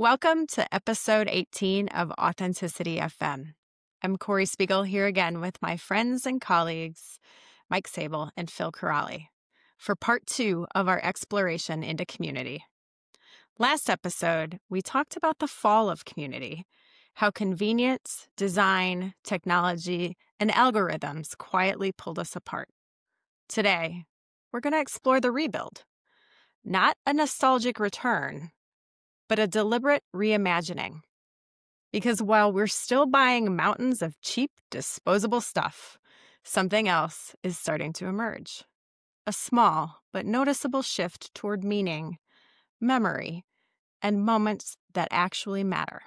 Welcome to episode 18 of AuthentiCity FM. I'm Corey Spiegel here again with my friends and colleagues, Mike Sable and Phil Corrali, for part 2 of our exploration into community. Last episode, we talked about the fall of community, how convenience, design, technology, and algorithms quietly pulled us apart. Today, we're going to explore the rebuild. Not a nostalgic return, but a deliberate reimagining. Because while we're still buying mountains of cheap, disposable stuff, something else is starting to emerge. A small but noticeable shift toward meaning, memory, and moments that actually matter.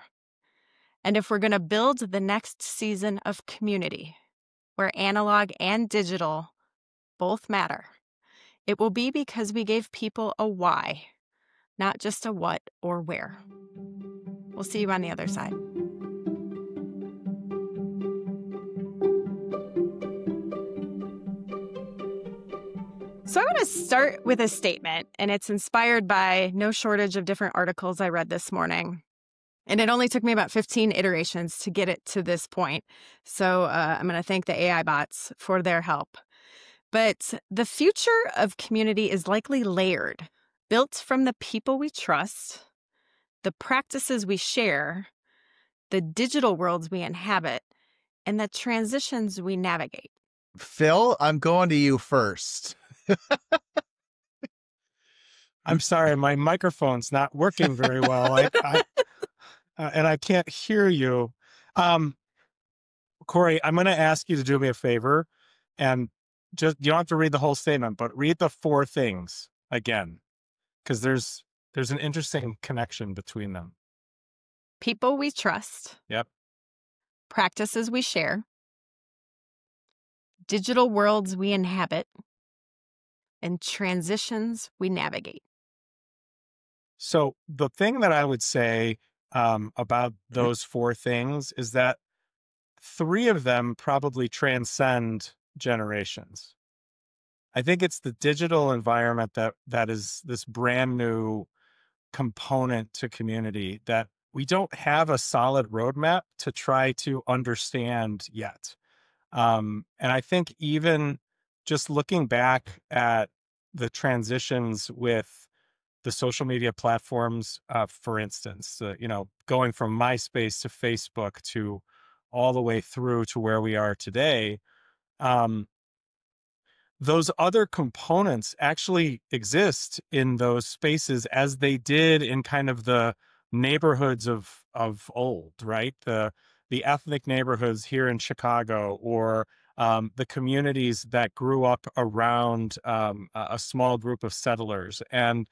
And if we're going to build the next season of community, where analog and digital both matter, it will be because we gave people a why, not just a what or where. We'll see you on the other side. So I'm going to start with a statement, and it's inspired by no shortage of different articles I read this morning. And it only took me about 15 iterations to get it to this point. So I'm going to thank the AI bots for their help. But the future of community is likely layered, built from the people we trust, the practices we share, the digital worlds we inhabit, and the transitions we navigate. Phil, I'm going to you first. I'm sorry, my microphone's not working very well. And I can't hear you. Corey, I'm going to ask you to do me a favor, and you don't have to read the whole statement, but read the 4 things again, because there's an interesting connection between them. People we trust. Yep. Practices we share. Digital worlds we inhabit. And transitions we navigate. So the thing that I would say about those 4 things is that 3 of them probably transcend generations. I think it's the digital environment that is this brand new component to community that we don't have a solid roadmap to try to understand yet. And I think even just looking back at the transitions with the social media platforms, for instance, going from MySpace to Facebook to all the way through to where we are today, those other components actually exist in those spaces as they did in kind of the neighborhoods of old, right? The ethnic neighborhoods here in Chicago, or the communities that grew up around a small group of settlers, and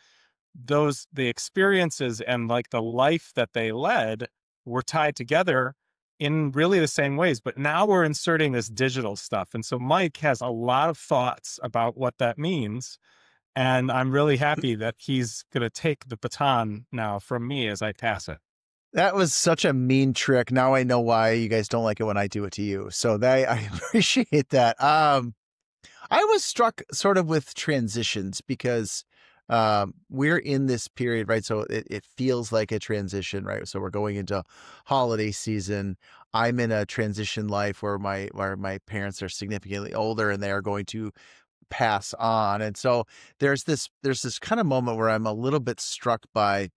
the experiences and like the life that they led were tied together in really the same ways. But now we're inserting this digital stuff. And so Mike has a lot of thoughts about what that means. And I'm really happy that he's going to take the baton now from me as I pass it. That was such a mean trick. Now I know why you guys don't like it when I do it to you. So I appreciate that. I was struck sort of with transitions because we're in this period, right? So it feels like a transition, right? So we're going into holiday season. I'm in a transition life where my parents are significantly older and they are going to pass on. And so there's this kind of moment where I'm a little bit struck by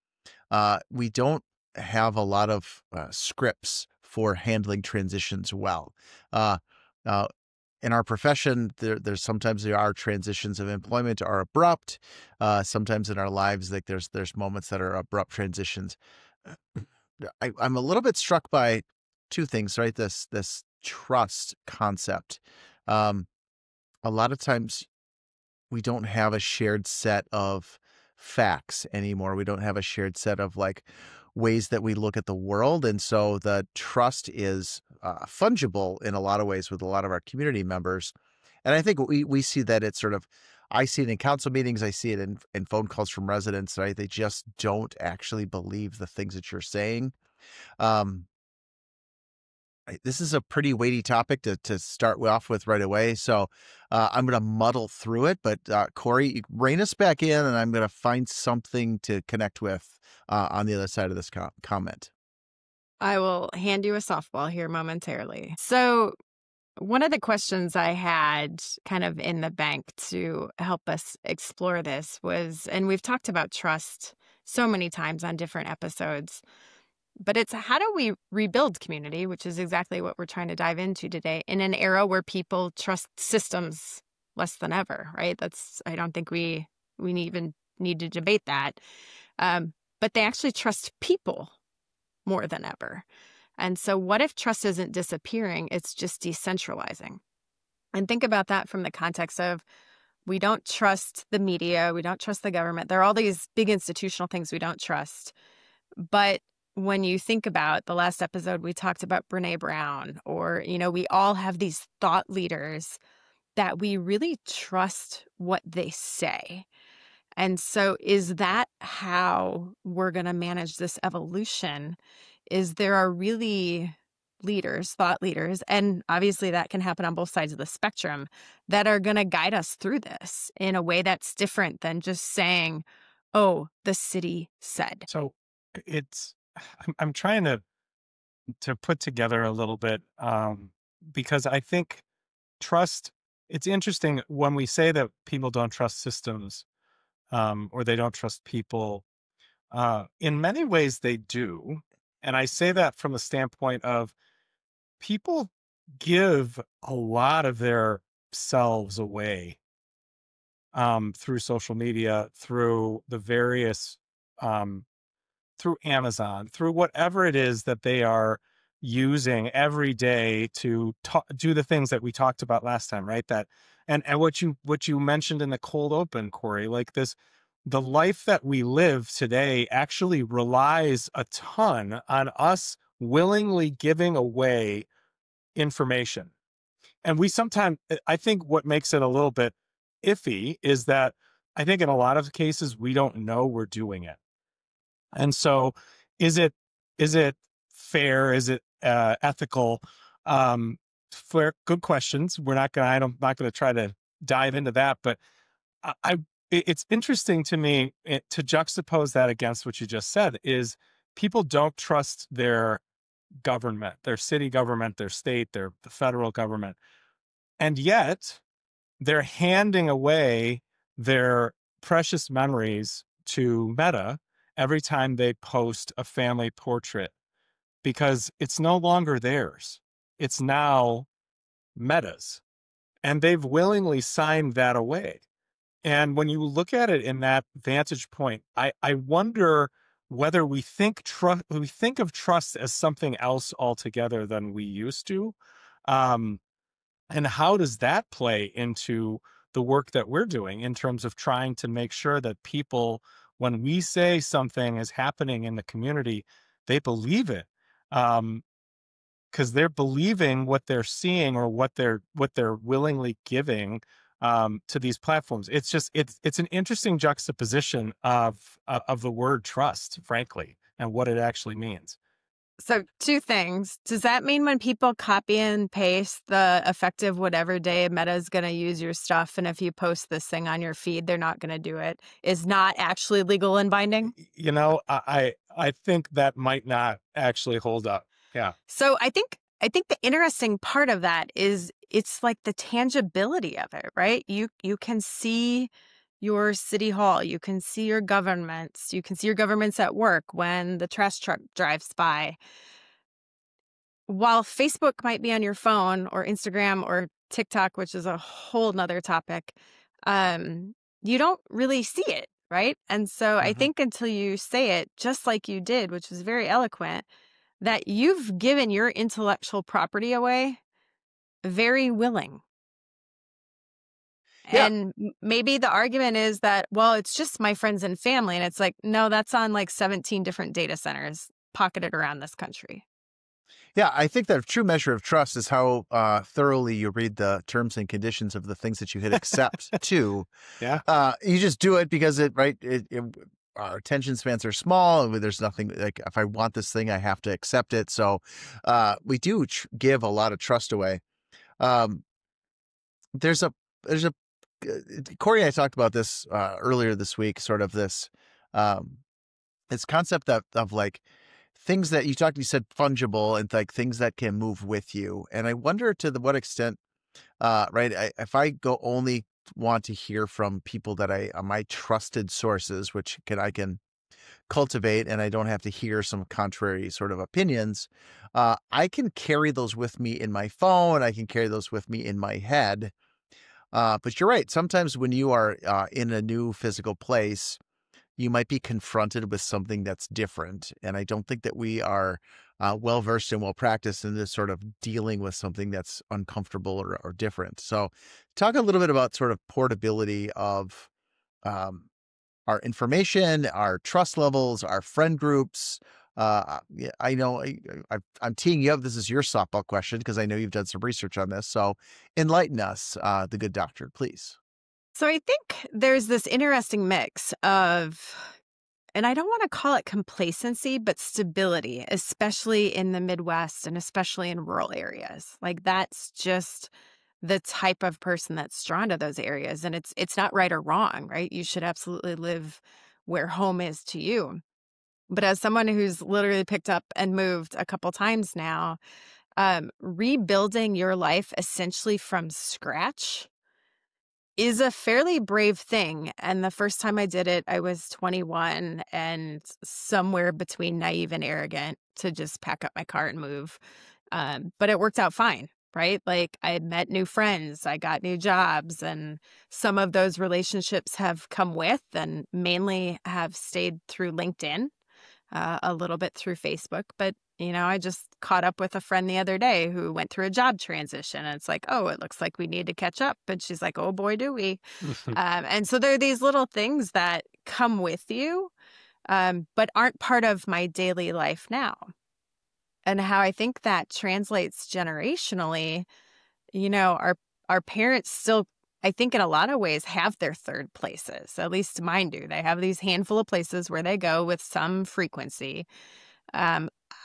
we don't have a lot of scripts for handling transitions well. In our profession, there's sometimes there are transitions of employment are abrupt. Sometimes in our lives, like there's moments that are abrupt transitions. I'm a little bit struck by 2 things, right? This trust concept. A lot of times we don't have a shared set of facts anymore. We don't have a shared set of like ways that we look at the world. And so the trust is fungible in a lot of ways with a lot of our community members. And I think we see that it's sort of, I see it in council meetings. I see it in phone calls from residents, right? They just don't actually believe the things that you're saying. This is a pretty weighty topic to start off with right away. So I'm going to muddle through it. But Corey, rein us back in, and I'm going to find something to connect with on the other side of this comment. I will hand you a softball here momentarily. So one of the questions I had kind of in the bank to help us explore this was, and we've talked about trust so many times on different episodes, but it's how do we rebuild community, which is exactly what we're trying to dive into today, in an era where people trust systems less than ever, right? I don't think we even need to debate that. But they actually trust people more than ever. And so what if trust isn't disappearing, it's just decentralizing? And think about that from the context of we don't trust the media, we don't trust the government. There are all these big institutional things we don't trust. But when you think about the last episode, we talked about Brene Brown, or, we all have these thought leaders that we really trust what they say. And so is that how we're going to manage this evolution? Is there are really leaders, thought leaders, and obviously that can happen on both sides of the spectrum, that are going to guide us through this in a way that's different than just saying, oh, the city said. So I'm trying to put together a little bit, because I think trust, it's interesting when we say that people don't trust systems, or they don't trust people. In many ways they do. And I say that from the standpoint of people give a lot of their selves away, through social media, through the various, through Amazon, through whatever it is that they are using every day to do the things that we talked about last time, right? That and what you mentioned in the cold open, Corey, like this, the life that we live today actually relies a ton on us willingly giving away information. And we sometimes, I think what makes it a little bit iffy is that I think in a lot of cases we don't know we're doing it. And so is it fair? Is it ethical? For good questions. I'm not going to try to dive into that, but it's interesting to me to juxtapose that against what you just said is people don't trust their government, their city government, their state, the federal government. And yet they're handing away their precious memories to Meta every time they post a family portrait, because it's no longer theirs. It's now Meta's. And they've willingly signed that away. And when you look at it in that vantage point, I wonder whether we think of trust as something else altogether than we used to. And how does that play into the work that we're doing in terms of trying to make sure that people, when we say something is happening in the community, they believe it, because they're believing what they're seeing or what they're willingly giving to these platforms. It's just it's an interesting juxtaposition of the word trust, frankly, and what it actually means. So 2 things. Does that mean when people copy and paste the effective whatever day Meta's going to use your stuff, and if you post this thing on your feed, they're not going to do it, is not actually legal and binding? I think that might not actually hold up. Yeah. So I think the interesting part of that is it's like the tangibility of it, right? You can see your city hall, you can see your governments, you can see your governments at work when the trash truck drives by. While Facebook might be on your phone, or Instagram or TikTok, which is a whole nother topic, you don't really see it, right? And so I think until you say it, just like you did, which was very eloquent, that you've given your intellectual property away very willing. Yeah. And maybe the argument is that, well, it's just my friends and family. And it's like, no, that's on like 17 different data centers pocketed around this country. Yeah, I think the true measure of trust is how thoroughly you read the terms and conditions of the things that you hit accept to. Yeah. You just do it because our attention spans are small, and there's nothing like, if I want this thing, I have to accept it. So we do give a lot of trust away. Um, there's a there's a Corey and I talked about this earlier this week, sort of um, this concept of like things that you said fungible, and like things that can move with you. And I wonder to what extent, right, if I go only want to hear from people that are my trusted sources, which I can cultivate, and I don't have to hear some contrary sort of opinions, I can carry those with me in my phone. I can carry those with me in my head. But you're right. Sometimes when you are in a new physical place, you might be confronted with something that's different. And I don't think that we are well versed and well practiced in this sort of dealing with something that's uncomfortable or different. So, talk a little bit about sort of portability of um, our information, our trust levels, our friend groups. Yeah, I know I'm teeing you up. This is your softball question because I know you've done some research on this. So, enlighten us, the good doctor, please. So I think there's this interesting mix of, and I don't want to call it complacency, but stability, especially in the Midwest and especially in rural areas. Like that's just the type of person that's drawn to those areas. And it's not right or wrong, right? You should absolutely live where home is to you. But as someone who's literally picked up and moved a couple times now, rebuilding your life essentially from scratch is a fairly brave thing. And the first time I did it, I was 21 and somewhere between naive and arrogant to just pack up my car and move. But it worked out fine, right? Like I met new friends, I got new jobs, and some of those relationships have come with and mainly have stayed through LinkedIn, a little bit through Facebook. But, I just caught up with a friend the other day who went through a job transition. And it's like, oh, it looks like we need to catch up. And she's like, oh, boy, do we. And so there are these little things that come with you, but aren't part of my daily life now. And how I think that translates generationally, our parents still, I think in a lot of ways, have their third places. At least mine do. They have these handful of places where they go with some frequency.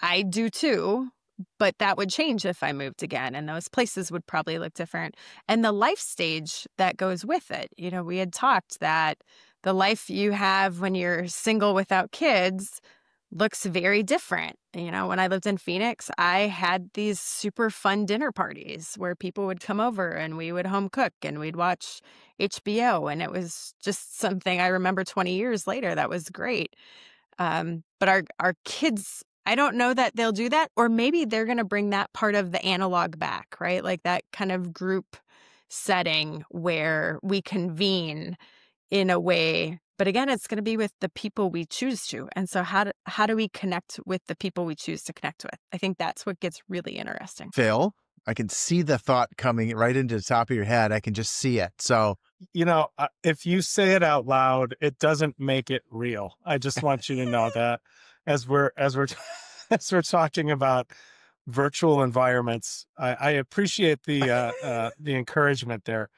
I do too, but that would change if I moved again, and those places would probably look different. And the life stage that goes with it. We had talked that the life you have when you're single without kids looks very different. When I lived in Phoenix, I had these super fun dinner parties where people would come over and we would home cook and we'd watch HBO. And it was just something I remember 20 years later. That was great. But our kids, I don't know that they'll do that, or maybe they're going to bring that part of the analog back, right? Like that kind of group setting where we convene in a way. But again, it's going to be with the people we choose to. And so how do we connect with the people we choose to connect with? I think that's what gets really interesting. Phil, I can see the thought coming right into the top of your head. I can just see it. So, if you say it out loud, it doesn't make it real. I just want you to know that as we're as we're talking about virtual environments, I appreciate the encouragement there.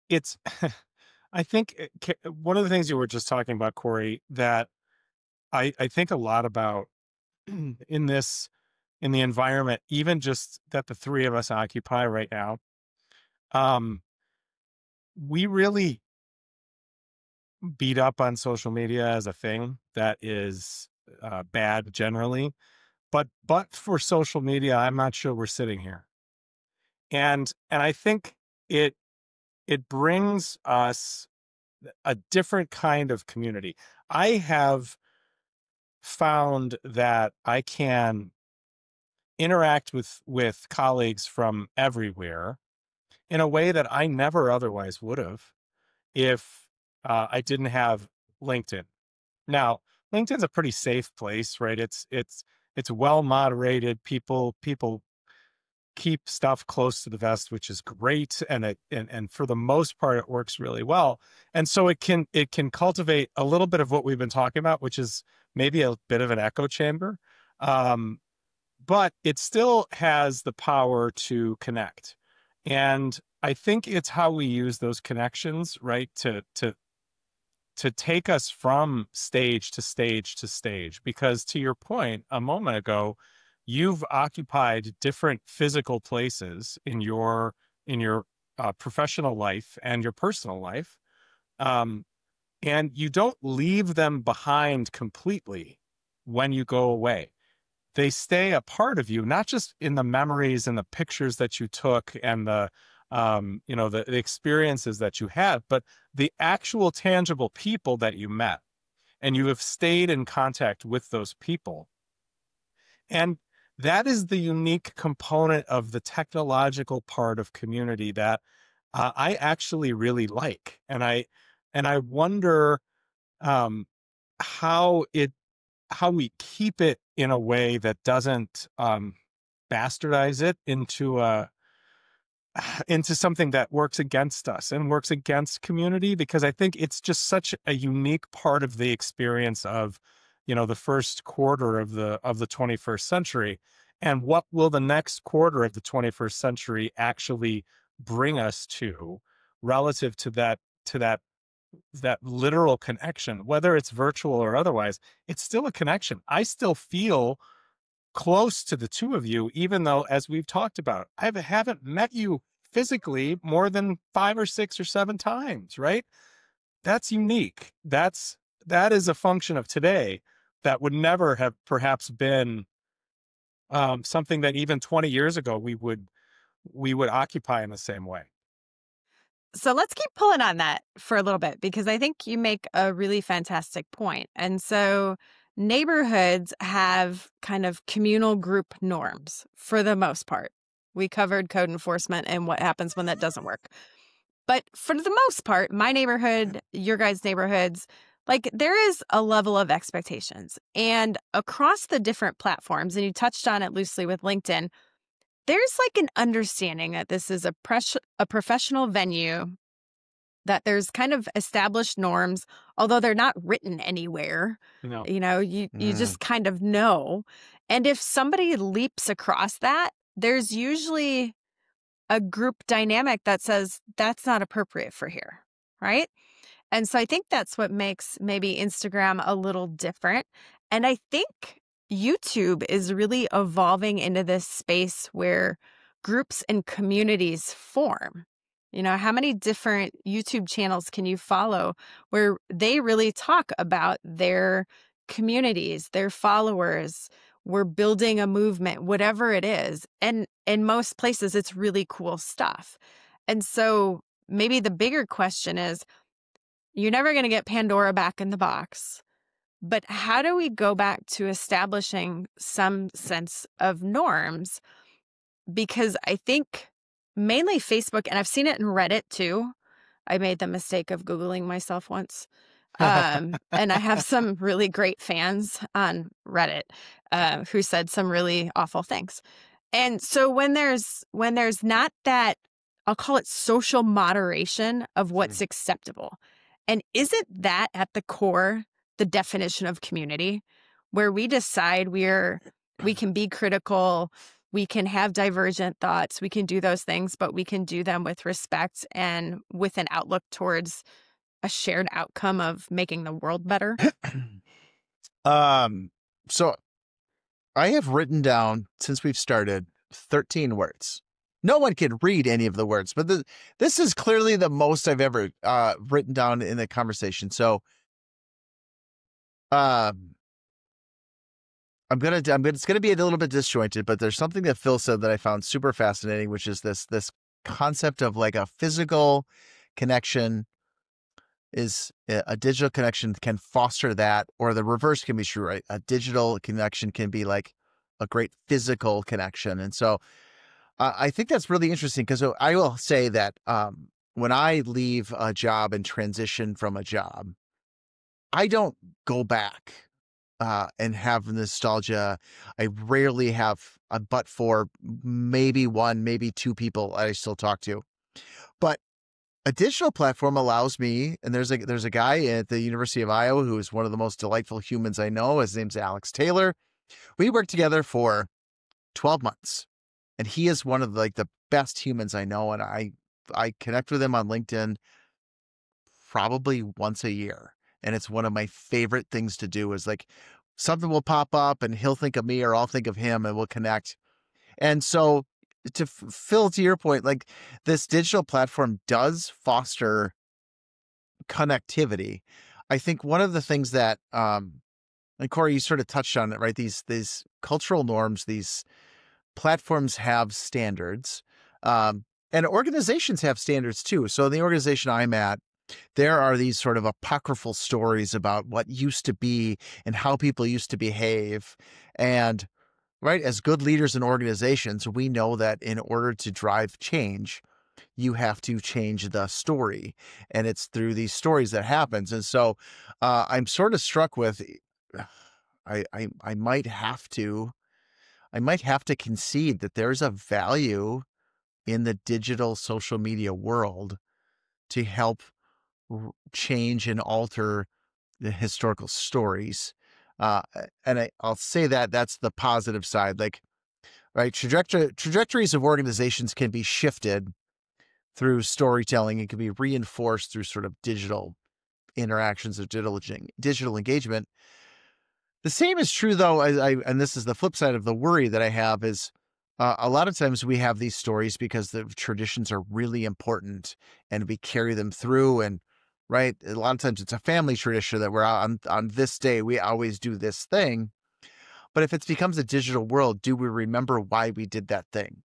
It's I think one of the things you were just talking about, Corey, that I think a lot about in the environment, even just that the three of us occupy right now. We really beat up on social media as a thing that is bad generally, but for social media, I'm not sure we're sitting here. And I think it brings us a different kind of community. I have found that I can interact with colleagues from everywhere in a way that I never otherwise would have if I didn't have LinkedIn. Now, LinkedIn's a pretty safe place, right? It's well moderated. People keep stuff close to the vest, which is great, and for the most part, it works really well. And so it can cultivate a little bit of what we've been talking about, which is maybe a bit of an echo chamber, but it still has the power to connect. And I think it's how we use those connections, right, to take us from stage to stage to stage. Because to your point a moment ago, you've occupied different physical places in your professional life and your personal life, and you don't leave them behind completely when you go away. They stay a part of you, not just in the memories and the pictures that you took and the the experiences that you had, but the actual tangible people that you met, and you have stayed in contact with those people. And that is the unique component of the technological part of community that I actually really like. And I wonder how we keep it in a way that doesn't bastardize it into something that works against us and works against community, because I think it's just such a unique part of the experience of, the first quarter of the 21st century. And what will the next quarter of the 21st century actually bring us to relative to that literal connection, whether it's virtual or otherwise? It's still a connection. I still feel close to the two of you, even though, as we've talked about, I haven't met you physically more than 5 or 6 or 7 times, right? That's unique. That is a function of today that would never have perhaps been something that even 20 years ago we would occupy in the same way. So let's keep pulling on that for a little bit, because I think you make a really fantastic point. And so neighborhoods have kind of communal group norms for the most part. We covered code enforcement and what happens when that doesn't work. But for the most part, my neighborhood, your guys' neighborhoods, like there is a level of expectations. And across the different platforms, and you touched on it loosely with LinkedIn, there's like an understanding that this is a professional venue, that there's kind of established norms, although they're not written anywhere. No. You just kind of know. And if somebody leaps across that, there's usually a group dynamic that says that's not appropriate for here, right? And so I think that's what makes maybe Instagram a little different. And I think YouTube is really evolving into this space where groups and communities form. How many different YouTube channels can you follow where they really talk about their communities, their followers? We're building a movement, whatever it is. And in most places, it's really cool stuff. And so maybe the bigger question is, you're never going to get Pandora back in the box, but how do we go back to establishing some sense of norms? Because I think mainly Facebook, and I've seen it in Reddit too. I made the mistake of Googling myself once. And I have some really great fans on Reddit who said some really awful things. And so when there's not that, I'll call it social moderation of what's acceptable. And isn't that at the core the definition of community, where we decide we can be critical, we can have divergent thoughts, we can do those things, but we can do them with respect and with an outlook towards a shared outcome of making the world better? So I have written down, since we've started, 13 words. No one can read any of the words, but this is clearly the most I've ever written down in a conversation. So it's gonna be a little bit disjointed, but there's something that Phil said that I found super fascinating, which is this concept of like a physical connection is a digital connection can foster that, or the reverse can be true, right? A digital connection can be like a great physical connection. And so I think that's really interesting, because I will say that when I leave a job and transition from a job, I don't go back and have nostalgia. I rarely have, but for maybe 1, maybe 2 people I still talk to. But a digital platform allows me, and there's a guy at the University of Iowa who is one of the most delightful humans I know. His name's Alex Taylor. We worked together for 12 months, and he is one of the best humans I know. And I connect with him on LinkedIn probably once a year. And it's one of my favorite things to do is like something will pop up and he'll think of me or I'll think of him and we'll connect. And so to Phil, to your point, like this digital platform does foster connectivity. I think one of the things that, and Corey, you sort of touched on it, right? These cultural norms, these platforms have standards, and organizations have standards too. So in the organization I'm at, there are these sort of apocryphal stories about what used to be and how people used to behave. And right, as good leaders in organizations, we know that in order to drive change, you have to change the story, and it's through these stories that happens. And so I'm sort of struck with I might have to concede that there's a value in the digital social media world to help change and alter the historical stories. And I'll say that that's the positive side. Like, right, trajectories of organizations can be shifted through storytelling. It can be reinforced through sort of digital interactions of digital engagement. The same is true, though, and this is the flip side of the worry that I have is a lot of times we have these stories because the traditions are really important and we carry them through. And right, a lot of times it's a family tradition that we're on this day, we always do this thing. But if it becomes a digital world, do we remember why we did that thing?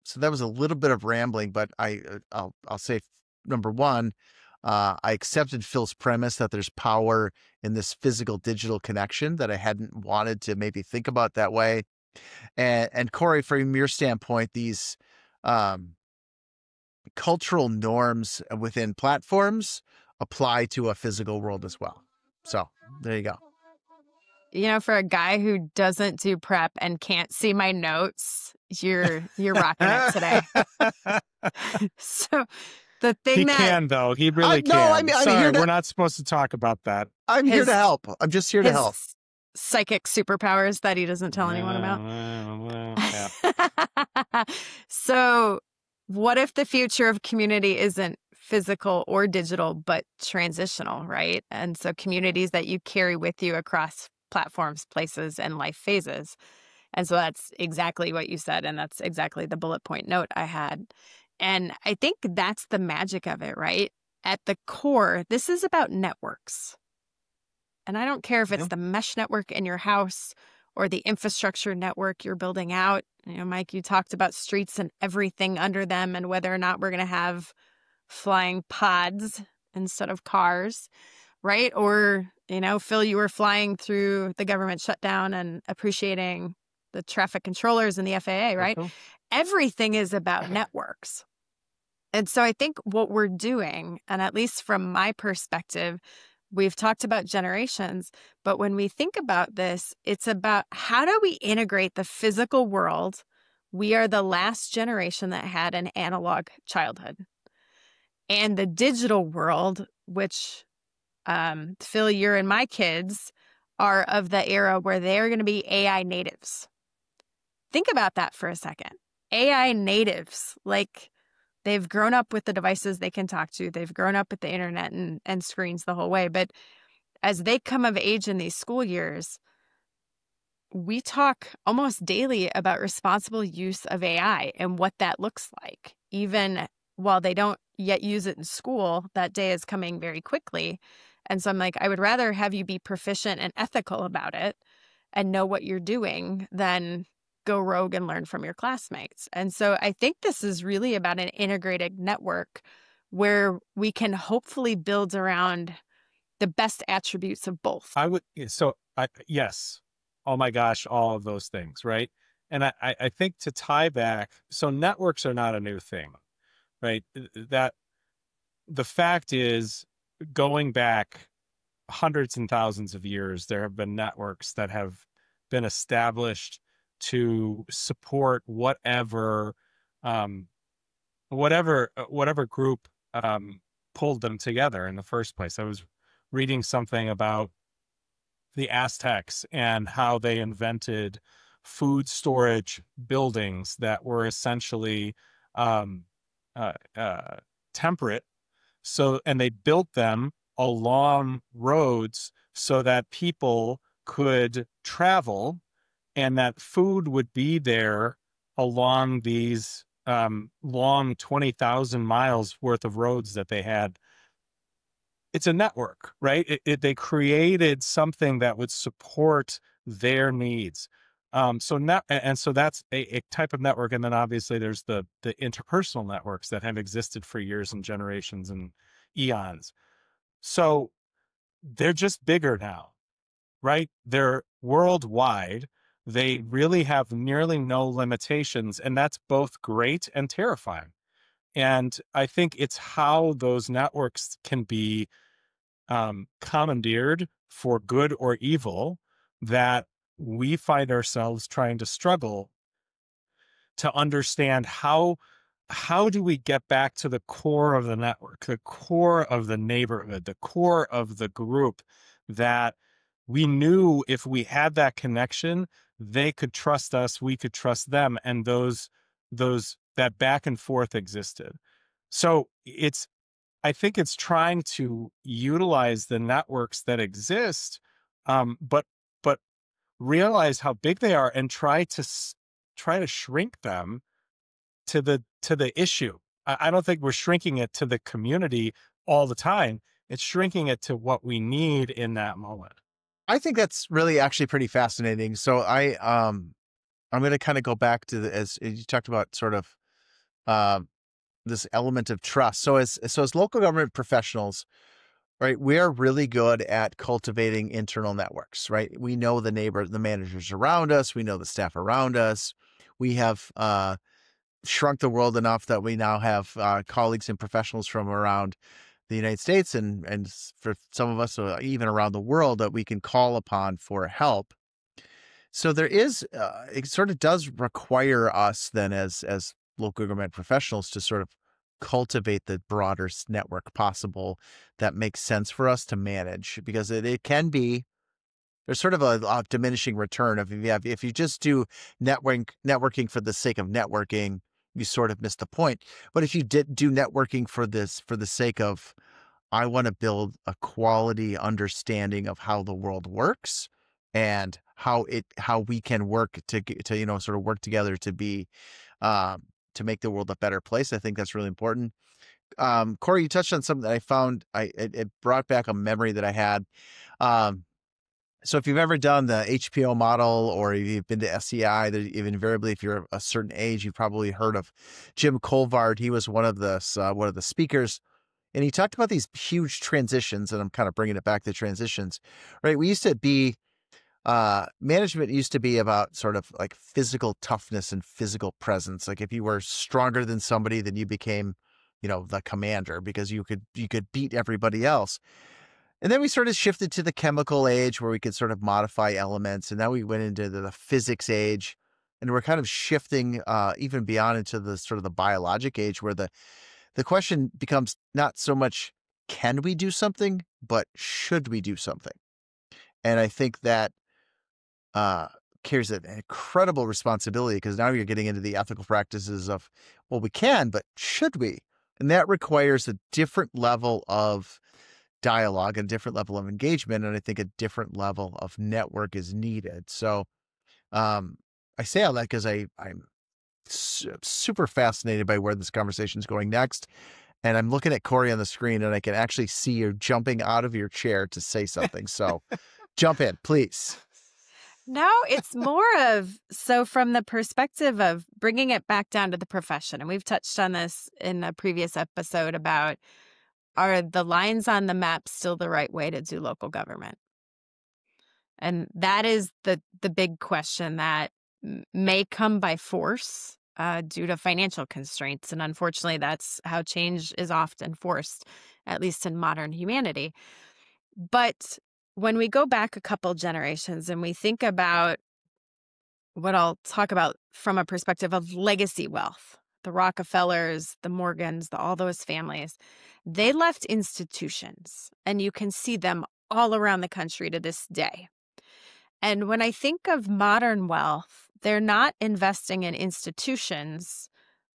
So that was a little bit of rambling, but I'll say number one, I accepted Phil's premise that there's power in this physical digital connection that I hadn't wanted to maybe think about that way. And Corey, from your standpoint, these cultural norms within platforms apply to a physical world as well. So there you go. You know, for a guy who doesn't do prep and can't see my notes, you're rocking it today. So the thing he can, though. He really can. No, I'm Sorry, here we're not supposed to talk about that. I'm here to help. I'm just here to help. Psychic superpowers that he doesn't tell anyone about. Yeah. So what if the future of community isn't physical or digital, but transitional, right? And so communities that you carry with you across platforms, places, and life phases. And so that's exactly what you said. And that's exactly the bullet point note I had. And I think that's the magic of it, right? At the core, this is about networks. And I don't care if it's the mesh network in your house or the infrastructure network you're building out. You know, Mike, you talked about streets and everything under them and whether or not we're going to have flying pods instead of cars, right? Or, you know, Phil, you were flying through the government shutdown and appreciating the traffic controllers and the FAA, right? Okay. Everything is about networks. And so I think what we're doing, and at least from my perspective, we've talked about generations, but when we think about this, it's about how do we integrate the physical world? We are the last generation that had an analog childhood. And the digital world, which Phil, you're and my kids are of the era where they're going to be AI natives. Think about that for a second. AI natives, like they've grown up with the devices they can talk to. They've grown up with the internet and screens the whole way. But as they come of age in these school years, we talk almost daily about responsible use of AI and what that looks like. Even while they don't yet use it in school, that day is coming very quickly. And so I'm like, I would rather have you be proficient and ethical about it and know what you're doing than go rogue and learn from your classmates. And so I think this is really about an integrated network where we can hopefully build around the best attributes of both. Yes. Oh my gosh, all of those things, right? And I think to tie back, so networks are not a new thing, right? That the fact is, going back hundreds and thousands of years, there have been networks that have been established to support whatever group pulled them together in the first place. I was reading something about the Aztecs and how they invented food storage buildings that were essentially temperate. So, and they built them along roads so that people could travel and that food would be there along these long 20,000 miles worth of roads that they had. It's a network, right? They created something that would support their needs. So that's a type of network. And then obviously there's the interpersonal networks that have existed for years and generations and eons. So they're just bigger now, right? They're worldwide. They really have nearly no limitations, and that's both great and terrifying. And I think it's how those networks can be commandeered for good or evil that we find ourselves trying to struggle to understand how do we get back to the core of the network, the core of the neighborhood, the core of the group that we knew if we had that connection, they could trust us, we could trust them, and that back and forth existed. So I think it's trying to utilize the networks that exist, but realize how big they are and try to shrink them to the issue. I don't think we're shrinking it to the community all the time. It's shrinking it to what we need in that moment. I think that's really actually pretty fascinating. So I'm going to kind of go back to as you talked about sort of this element of trust. So as local government professionals, right, we are really good at cultivating internal networks, right? We know the managers around us. We know the staff around us. We have shrunk the world enough that we now have colleagues and professionals from around the United States and for some of us even around the world that we can call upon for help. So there is, it sort of does require us then as local government professionals to sort of cultivate the broader network possible that makes sense for us to manage, because it can be, there's sort of a diminishing return of if you just do networking for the sake of networking, you sort of miss the point. But if you did do networking for the sake of, I want to build a quality understanding of how the world works and how we can work to sort of work together to be to make the world a better place. I think that's really important. Corey, you touched on something that I found. It brought back a memory that I had. So if you've ever done the HPO model or you've been to SEI, invariably, if you're a certain age, you've probably heard of Jim Colvard. He was one of the speakers, and he talked about these huge transitions. And I'm kind of bringing it back to transitions, right? We used to be management used to be about sort of like physical toughness and physical presence. Like if you were stronger than somebody, then you became, the commander because you could beat everybody else. And then we sort of shifted to the chemical age where we could sort of modify elements. And now we went into the physics age, and we're kind of shifting even beyond into the sort of the biologic age where the question becomes not so much can we do something, but should we do something? And I think that carries an incredible responsibility, because now you're getting into the ethical practices of, well, we can, but should we? And that requires a different level of dialogue, a different level of engagement, and I think a different level of network is needed. So I say all that because I'm super fascinated by where this conversation is going next. And I'm looking at Corey on the screen, and I can actually see you jumping out of your chair to say something. So jump in, please. No, it's more of, so from the perspective of bringing it back down to the profession, and we've touched on this in a previous episode about, are the lines on the map still the right way to do local government? And that is the big question that may come by force due to financial constraints. And unfortunately, that's how change is often forced, at least in modern humanity. But when we go back a couple generations and we think about what I'll talk about from a perspective of legacy wealth, the Rockefellers, the Morgans, all those families, they left institutions, and you can see them all around the country to this day. And when I think of modern wealth, they're not investing in institutions,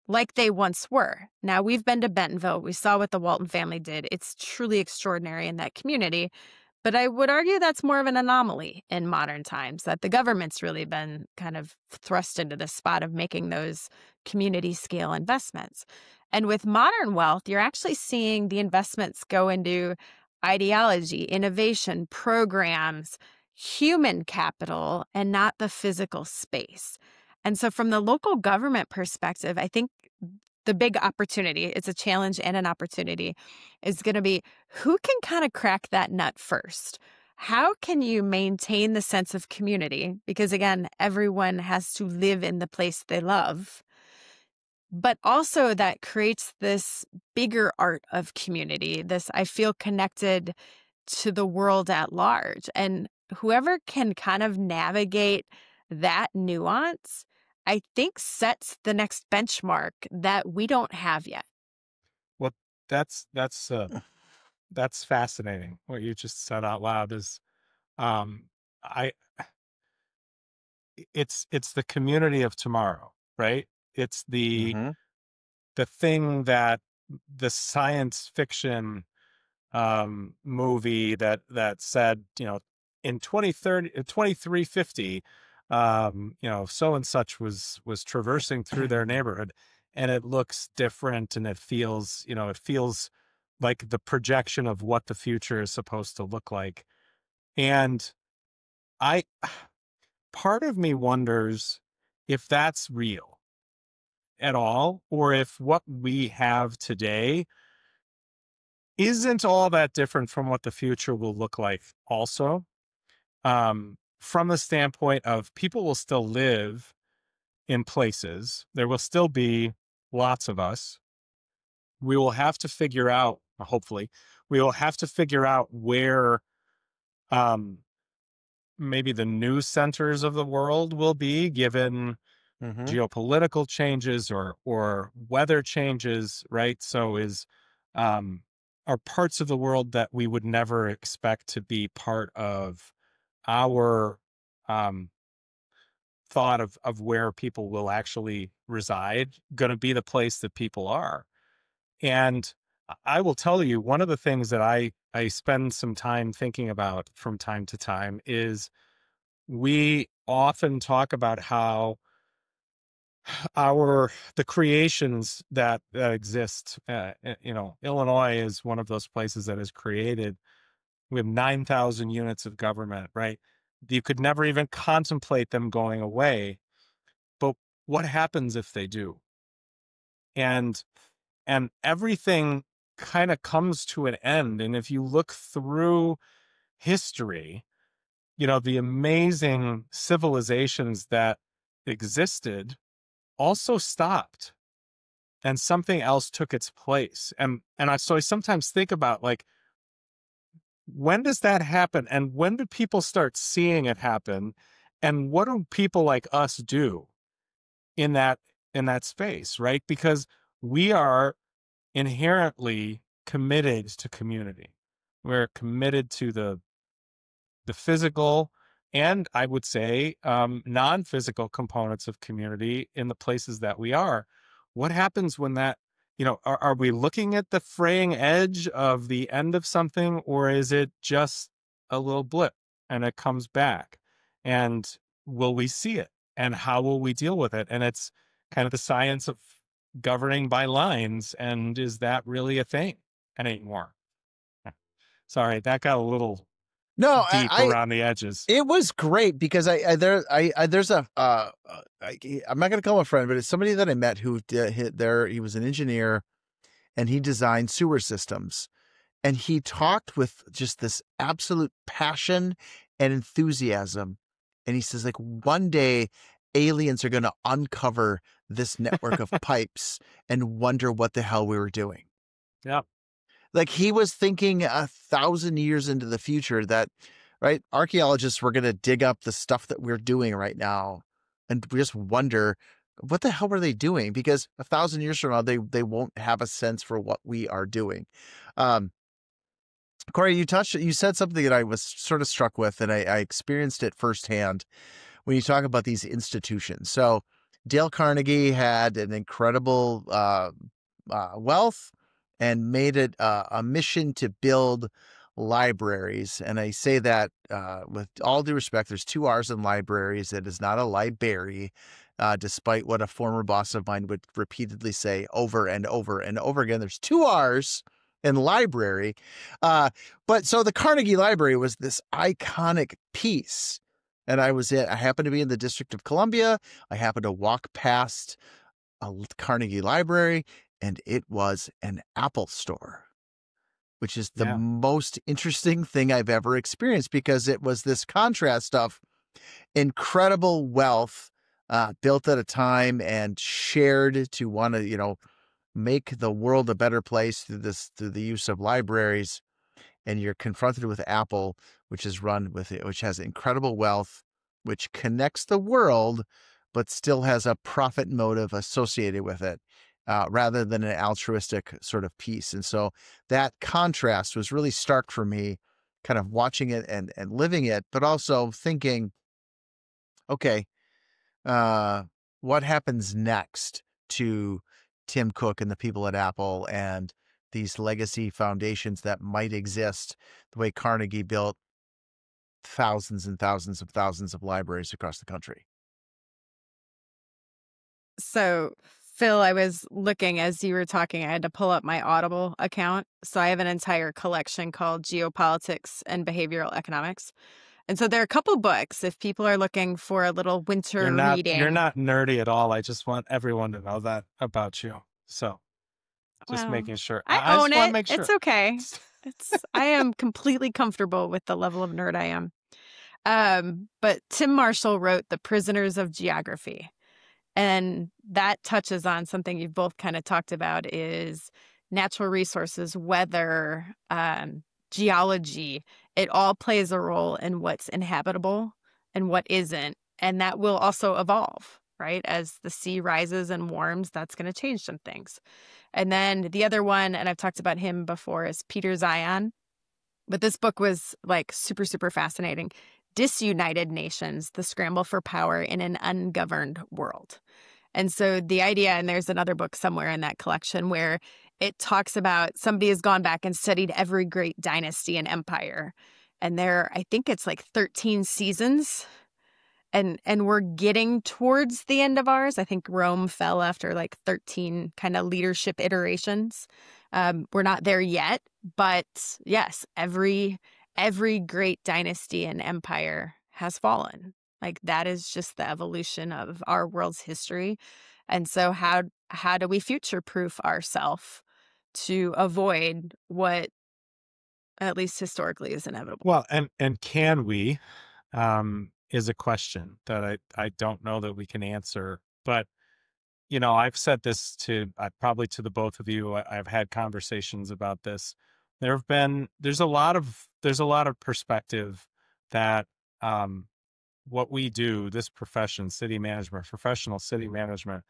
like they once were. Now, we've been to Bentonville. We saw what the Walton family did. It's truly extraordinary in that community. But I would argue that's more of an anomaly in modern times, that the government's really been kind of thrust into the spot of making those community scale investments. And with modern wealth, you're actually seeing the investments go into ideology, innovation, programs, human capital, and not the physical space. And so from the local government perspective, I think the big opportunity, it's a challenge and an opportunity, is going to be who can kind of crack that nut first? How can you maintain the sense of community? Because again, everyone has to live in the place they love. But also that creates this bigger art of community, this I feel connected to the world at large. And whoever can kind of navigate that nuance, I think sets the next benchmark that we don't have yet. Well, that's fascinating. What you just said out loud is, I it's the community of tomorrow, right? It's the Mm-hmm. thing that the science fiction movie that said, in 2030, 2350, so and such was traversing through their neighborhood, and it looks different, and it feels like the projection of what the future is supposed to look like. And I part of me wonders if that's real at all, or if what we have today isn't all that different from what the future will look like also. From the standpoint of people will still live in places. There will still be lots of us. We will have to figure out, hopefully, we will have to figure out where um, maybe the news centers of the world will be, given Mm-hmm. geopolitical changes or weather changes, right? So are parts of the world that we would never expect to be part of our thought of where people will actually reside going to be the place that people are. And I will tell you, one of the things that I spend some time thinking about from time to time is we often talk about how the creations that exist, Illinois is one of those places that is created. We have 9,000 units of government, right? You could never even contemplate them going away. But what happens if they do? And everything kind of comes to an end. And if you look through history, the amazing civilizations that existed also stopped, and something else took its place. So I sometimes think about, like, when does that happen? And when do people start seeing it happen? And what do people like us do in that space, right? Because we are inherently committed to community. We're committed to the physical, and I would say non-physical components of community in the places that we are. What happens when that, are we looking at the fraying edge of the end of something, or is it just a little blip and it comes back? And will we see it? And how will we deal with it? And it's kind of the science of governing by lines. And is that really a thing anymore? Sorry, that got a little No, deep around the edges. it was great because there's a I'm not going to call him a friend, but it's somebody that I met who he was an engineer and he designed sewer systems, and he talked with just this absolute passion and enthusiasm. And he says, like, one day aliens are going to uncover this network of pipes and wonder what the hell we were doing. Yeah. Like, he was thinking 1,000 years into the future that, right, archaeologists were going to dig up the stuff that we're doing right now and we just wonder, what the hell were they doing? Because 1,000 years from now, they won't have a sense for what we are doing. Corey, you said something that I was sort of struck with, and I experienced it firsthand when you talk about these institutions. So Dale Carnegie had an incredible wealth and made it a mission to build libraries. And I say that with all due respect, there's 2 R's in libraries. It is not a library, despite what a former boss of mine would repeatedly say over and over and over again. There's 2 R's in library. But so the Carnegie Library was this iconic piece. And I happened to be in the District of Columbia. I happened to walk past a Carnegie Library, and it was an Apple store, which is the most interesting thing I've ever experienced, because it was this contrast of incredible wealth built at a time and shared to want to, make the world a better place through the use of libraries. And you're confronted with Apple, which has incredible wealth, which connects the world, but still has a profit motive associated with it, rather than an altruistic sort of piece. And so that contrast was really stark for me, kind of watching it and living it, but also thinking, okay, what happens next to Tim Cook and the people at Apple and these legacy foundations that might exist the way Carnegie built thousands and thousands of libraries across the country. So, Phil, I was looking as you were talking, I had to pull up my Audible account. So I have an entire collection called Geopolitics and Behavioral Economics. And so there are a couple books if people are looking for a little winter reading. You're not nerdy at all. I just want everyone to know that about you. So just making sure. I own just it. want to make sure. It's okay. I am completely comfortable with the level of nerd I am. But Tim Marshall wrote The Prisoners of Geography. And that touches on something you've both kind of talked about, is natural resources, weather, geology. It all plays a role in what's inhabitable and what isn't. And that will also evolve, right? As the sea rises and warms, that's going to change some things. And then the other one, and I've talked about him before, is Peter Zion. But this book was like super, super fascinating. Disunited Nations, The Scramble for Power in an Ungoverned World. And so the idea, and there's another book somewhere in that collection where it talks about somebody has gone back and studied every great dynasty and empire. And I think it's like 13 seasons. And we're getting towards the end of ours. I think Rome fell after like 13 kind of leadership iterations. We're not there yet, but yes, every great dynasty and empire has fallen. Like, that is just the evolution of our world's history. And so how do we future-proof ourselves to avoid what, at least historically, is inevitable? Well, and can we, is a question that I don't know that we can answer. But, I've said this probably to the both of you. I've had conversations about this. There's a lot of perspective that what we do, this profession, city management, professional city management,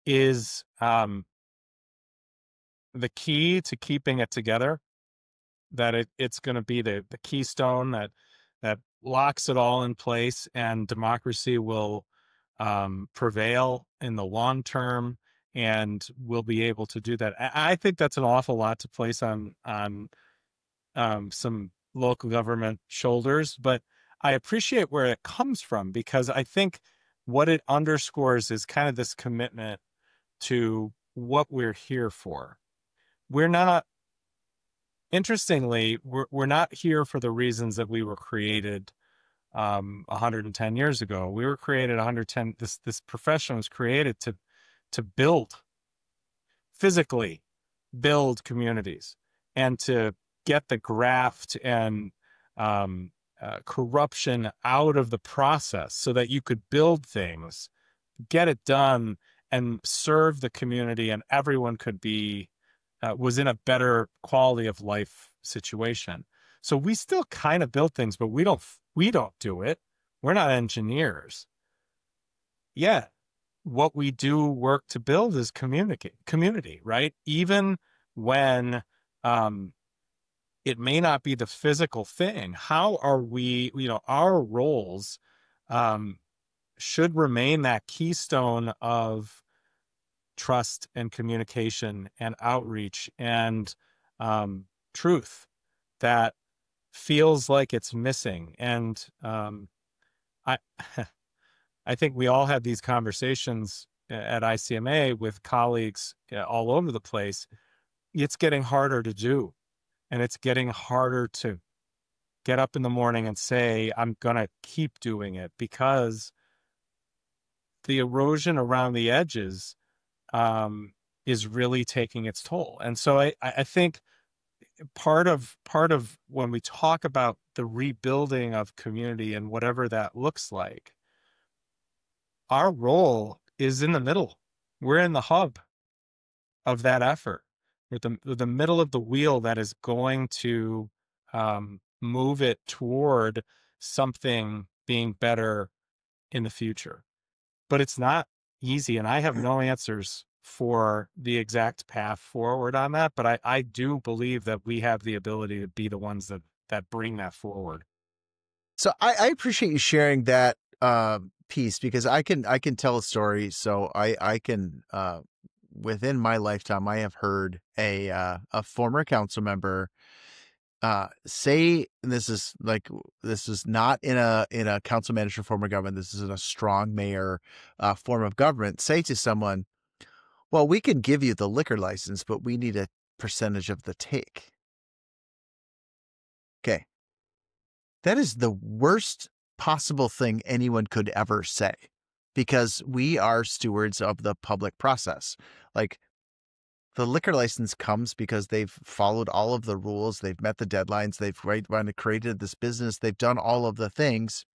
is the key to keeping it together. That it's going to be the keystone that locks it all in place, and democracy will prevail in the long term, and we'll be able to do that. I think that's an awful lot to place on some local government shoulders, but I appreciate where it comes from, because I think what it underscores is kind of this commitment to what we're here for. Interestingly, we're not here for the reasons that we were created 110 years ago. We were created 110. This profession was created to physically build communities, and to get the graft and corruption out of the process, so that you could build things, get it done, and serve the community, and everyone could was in a better quality of life situation. So we still kind of build things, but we don't do it. We're not engineers. Yeah. What we do work to build is community, right? Even when it may not be the physical thing. How are we, our roles should remain that keystone of trust and communication and outreach and truth that feels like it's missing. And I I think we all have these conversations at ICMA with colleagues all over the place. It's getting harder to do, and it's getting harder to get up in the morning and say, I'm going to keep doing it, because the erosion around the edges is really taking its toll. And so I think part of when we talk about the rebuilding of community and whatever that looks like, our role is in the middle. We're in the hub of that effort. We're the middle of the wheel that is going to move it toward something being better in the future. But it's not easy, and I have no answers for the exact path forward on that. But I do believe that we have the ability to be the ones that bring that forward. So I appreciate you sharing that piece, because I can tell a story. So I can within my lifetime, I have heard a former council member say, and this is not in a council manager form of government, this is in a strong mayor form of government, say to someone, well, we can give you the liquor license, but we need a percentage of the take. Okay. That is the worst possible thing anyone could ever say, because we are stewards of the public process. Like, the liquor license comes because they've followed all of the rules, they've met the deadlines, they've created this business, they've done all of the things.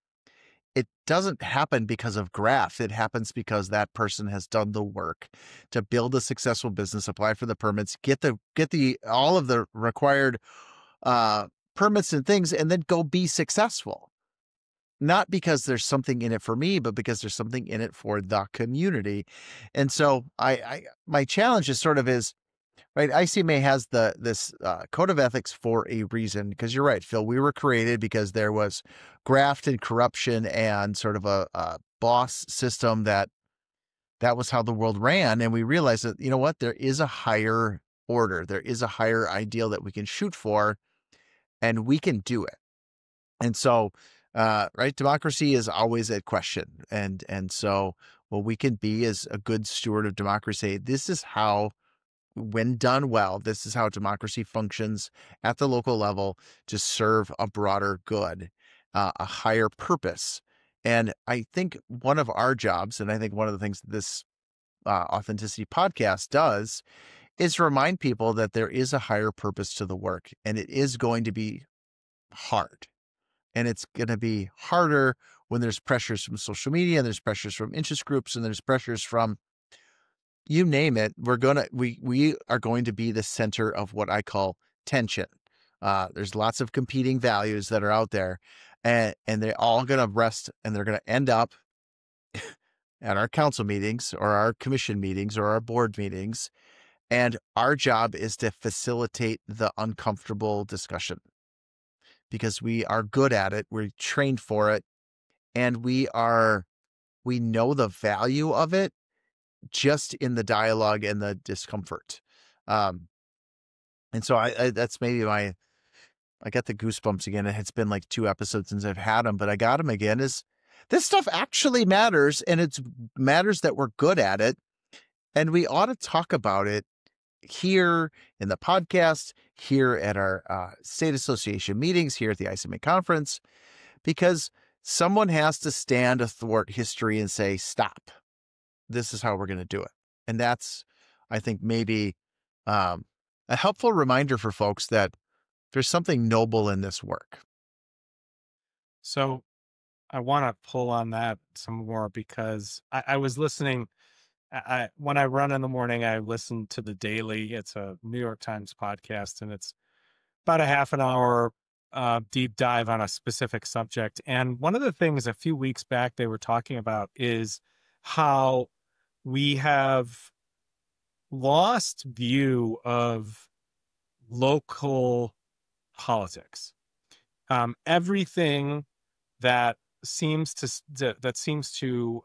It doesn't happen because of graft. It happens because that person has done the work to build a successful business, apply for the permits, get the all of the required permits and things, and then go be successful. Not because there's something in it for me, but because there's something in it for the community. And so my challenge is right. ICMA has this code of ethics for a reason, because you're right, Phil, we were created because there was graft and corruption and sort of a boss system that was how the world ran. And we realized that, you know what, there is a higher order. There is a higher ideal that we can shoot for, and we can do it. And so, right, democracy is always at question. And so what we can be is a good steward of democracy. This is how, when done well, this is how democracy functions at the local level to serve a broader good, a higher purpose. And I think one of our jobs, and I think one of the things that this AuthentiCity podcast does, is remind people that there is a higher purpose to the work, and it is going to be hard. And it's going to be harder when there's pressures from social media, and there's pressures from interest groups, and there's pressures from, you name it. We are going to be the center of what I call tension. There's lots of competing values that are out there, and they're all going to rest, and they're going to end up at our council meetings or our commission meetings or our board meetings. And our job is to facilitate the uncomfortable discussion, because we are good at it. We're trained for it. And we know the value of it just in the dialogue and the discomfort. And so I that's maybe I got the goosebumps again. It's been like 2 episodes since I've had them, but I got them again. Is this stuff actually matters, and it matters that we're good at it. And we ought to talk about it here in the podcast, here at our state association meetings, here at the ICMA conference, because someone has to stand athwart history and say, stop, this is how we're going to do it. And that's, I think, maybe a helpful reminder for folks that there's something noble in this work. So I want to pull on that some more, because I was listening. When I run in the morning, I listen to The Daily. It's a New York Times podcast, and it's about a half an hour deep dive on a specific subject. And one of the things a few weeks back they were talking about is how we have lost view of local politics. Everything that seems to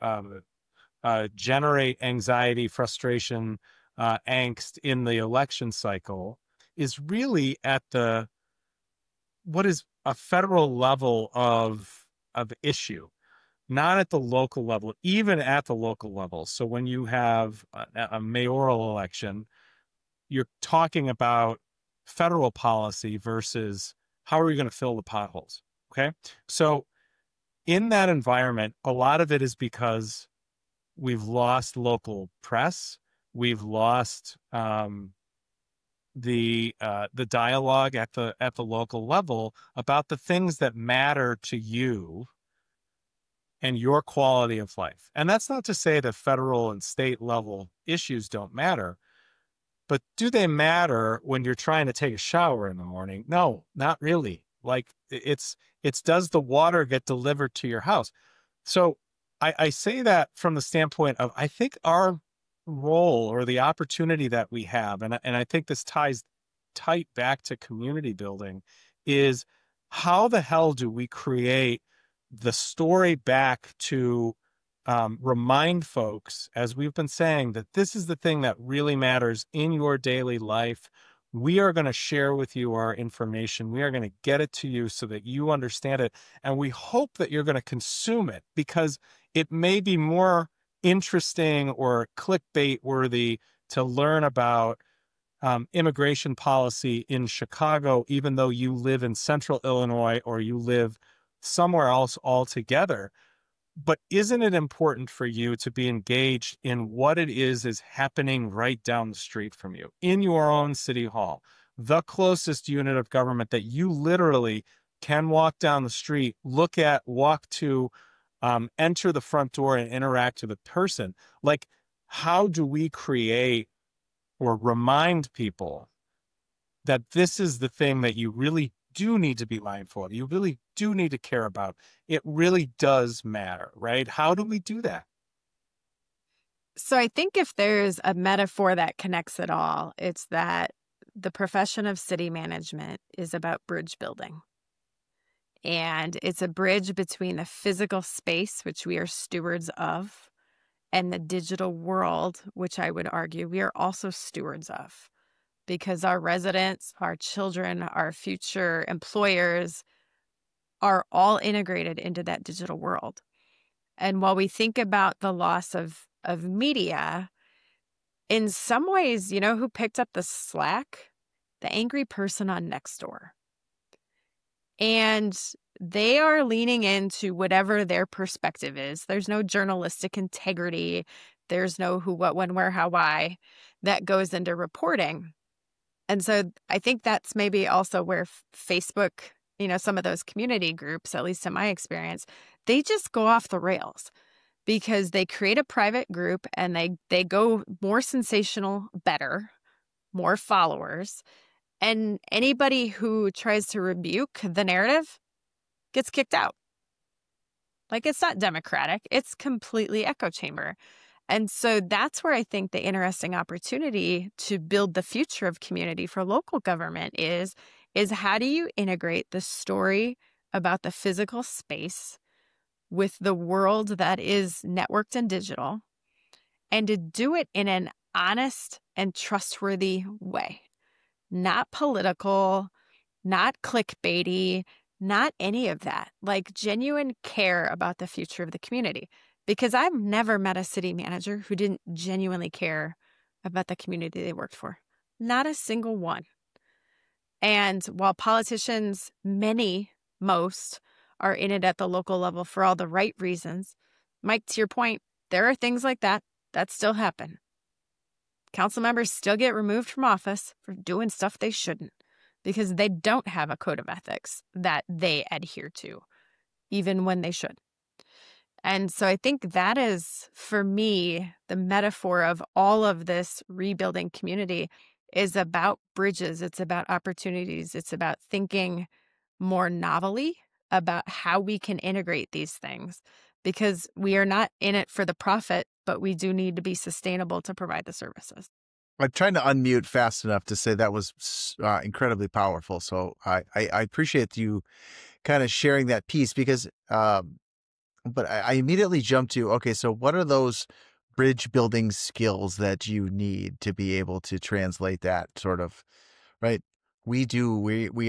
generate anxiety, frustration, angst in the election cycle is really at what is a federal level of issue, not at the local level, even at the local level. So when you have a mayoral election, you're talking about federal policy versus how are we going to fill the potholes? Okay. So in that environment, a lot of it is because we've lost local press. We've lost the dialogue at the local level about the things that matter to you and your quality of life. And that's not to say that federal and state level issues don't matter, but do they matter when you're trying to take a shower in the morning? No, not really. Like it's does the water get delivered to your house? So I say that from the standpoint of, I think our role or the opportunity that we have, and I think this ties tight back to community building, is how the hell do we create the story back to remind folks, as we've been saying, that this is the thing that really matters in your daily life. We are going to share with you our information. We are going to get it to you so that you understand it. And we hope that you're going to consume it because it may be more interesting or clickbait worthy to learn about immigration policy in Chicago, even though you live in central Illinois or you live somewhere else altogether. But isn't it important for you to be engaged in what it is happening right down the street from you in your own city hall, the closest unit of government that you literally can walk down the street, walk to, enter the front door and interact with a person? Like, how do we create or remind people that this is the thing that you really do need to be mindful of, you really do need to care about? It really does matter, right? How do we do that? So I think if there's a metaphor that connects it all, it's that the profession of city management is about bridge building. And it's a bridge between the physical space, which we are stewards of, and the digital world, which I would argue we are also stewards of, because our residents, our children, our future employers are all integrated into that digital world. And while we think about the loss of media, in some ways, you know who picked up the slack? The angry person on Nextdoor. And they are leaning into whatever their perspective is. There's no journalistic integrity. There's no who, what, when, where, how, why that goes into reporting. And so I think that's maybe also where Facebook, you know, some of those community groups, at least in my experience, they just go off the rails because they create a private group and they go more sensational, better, more followers. And anybody who tries to rebuke the narrative gets kicked out. Like, it's not democratic. It's completely echo chamber. And so that's where I think the interesting opportunity to build the future of community for local government is how do you integrate the story about the physical space with the world that is networked and digital, and to do it in an honest and trustworthy way. Not political, not clickbaity, not any of that. Like genuine care about the future of the community. Because I've never met a city manager who didn't genuinely care about the community they worked for. Not a single one. And while politicians, most, are in it at the local level for all the right reasons, Mike, to your point, there are things like that still happen. Council members still get removed from office for doing stuff they shouldn't because they don't have a code of ethics that they adhere to, even when they should. And so I think that is, for me, the metaphor of all of this rebuilding community is about bridges. It's about opportunities. It's about thinking more novelly about how we can integrate these things, because we are not in it for the profit, but we do need to be sustainable to provide the services. I'm trying to unmute fast enough to say that was incredibly powerful. So I appreciate you kind of sharing that piece because but I immediately jumped to, okay, so what are those bridge building skills that you need to be able to translate that sort of, right? We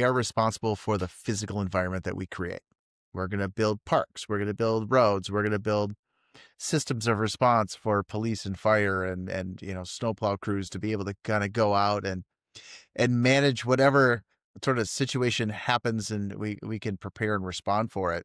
are responsible for the physical environment that we create. We're going to build parks. We're going to build roads. We're going to build systems of response for police and fire and snowplow crews to be able to kind of go out and manage whatever sort of situation happens, and we can prepare and respond for it.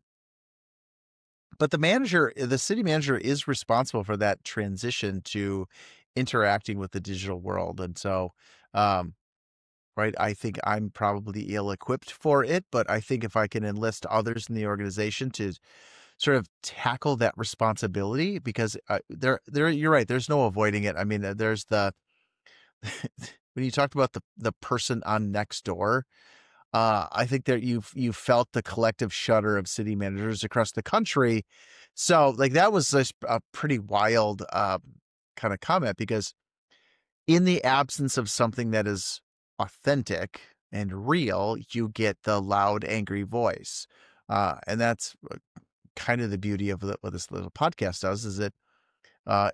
But the city manager is responsible for that transition to interacting with the digital world. And so, right, I think I'm probably ill-equipped for it, but I think if I can enlist others in the organization to sort of tackle that responsibility, because you're right, there's no avoiding it. I mean, there's the when you talked about the person on Nextdoor, I think that you've felt the collective shudder of city managers across the country. So like that was just a pretty wild kind of comment, because in the absence of something that is authentic and real, you get the loud, angry voice. And that's kind of the beauty of what this little podcast does, is it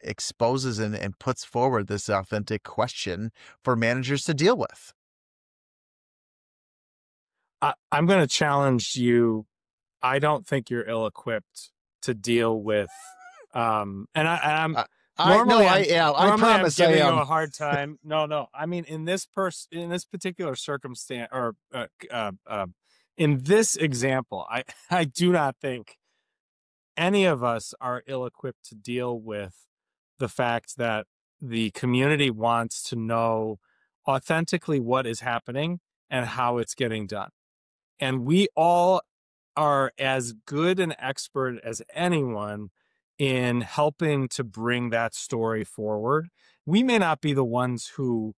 exposes and puts forward this authentic question for managers to deal with. I'm going to challenge you. I don't think you're ill-equipped to deal with, I'm normally I am. I promise I'm giving I you am. a hard time. No. I mean, in this particular circumstance, or in this example, I do not think any of us are ill-equipped to deal with the fact that the community wants to know authentically what is happening and how it's getting done. And we all are as good an expert as anyone in helping to bring that story forward. We may not be the ones who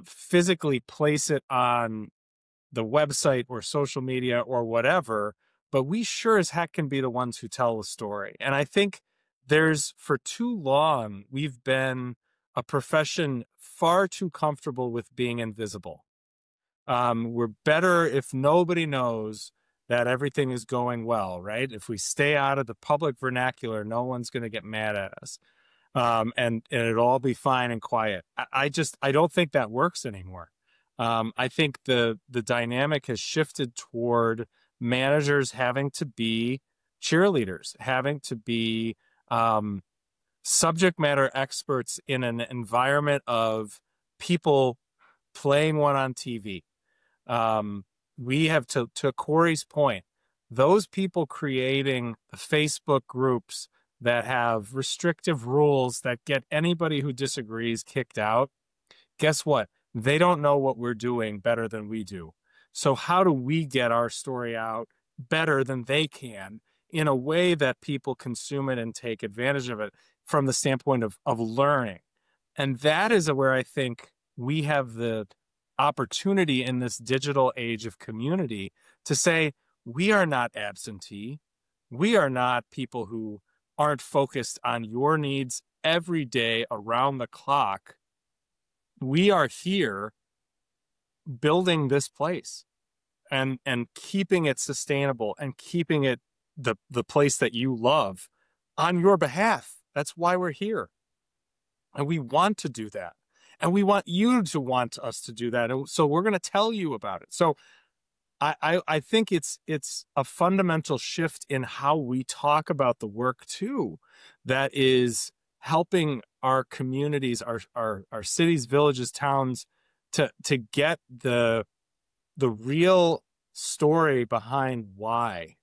physically place it on the website or social media or whatever, but we sure as heck can be the ones who tell the story. And I think for too long, we've been a profession far too comfortable with being invisible. We're better if nobody knows that everything is going well, right? If we stay out of the public vernacular, no one's going to get mad at us. And it'll all be fine and quiet. I don't think that works anymore. I think the dynamic has shifted toward managers having to be cheerleaders, having to be subject matter experts in an environment of people playing one on TV. We have, to Corey's point, those people creating the Facebook groups that have restrictive rules that get anybody who disagrees kicked out. Guess what? They don't know what we're doing better than we do. So how do we get our story out better than they can in a way that people consume it and take advantage of it from the standpoint of learning? And that is where I think we have the opportunity in this digital age of community to say, we are not absentee. We are not people who aren't focused on your needs every day around the clock. We are here building this place and keeping it sustainable and keeping it the place that you love on your behalf. That's why we're here. And we want to do that. And we want you to want us to do that. And so we're going to tell you about it. So I think it's a fundamental shift in how we talk about the work too, that is helping our communities, our cities, villages, towns to get the real story behind why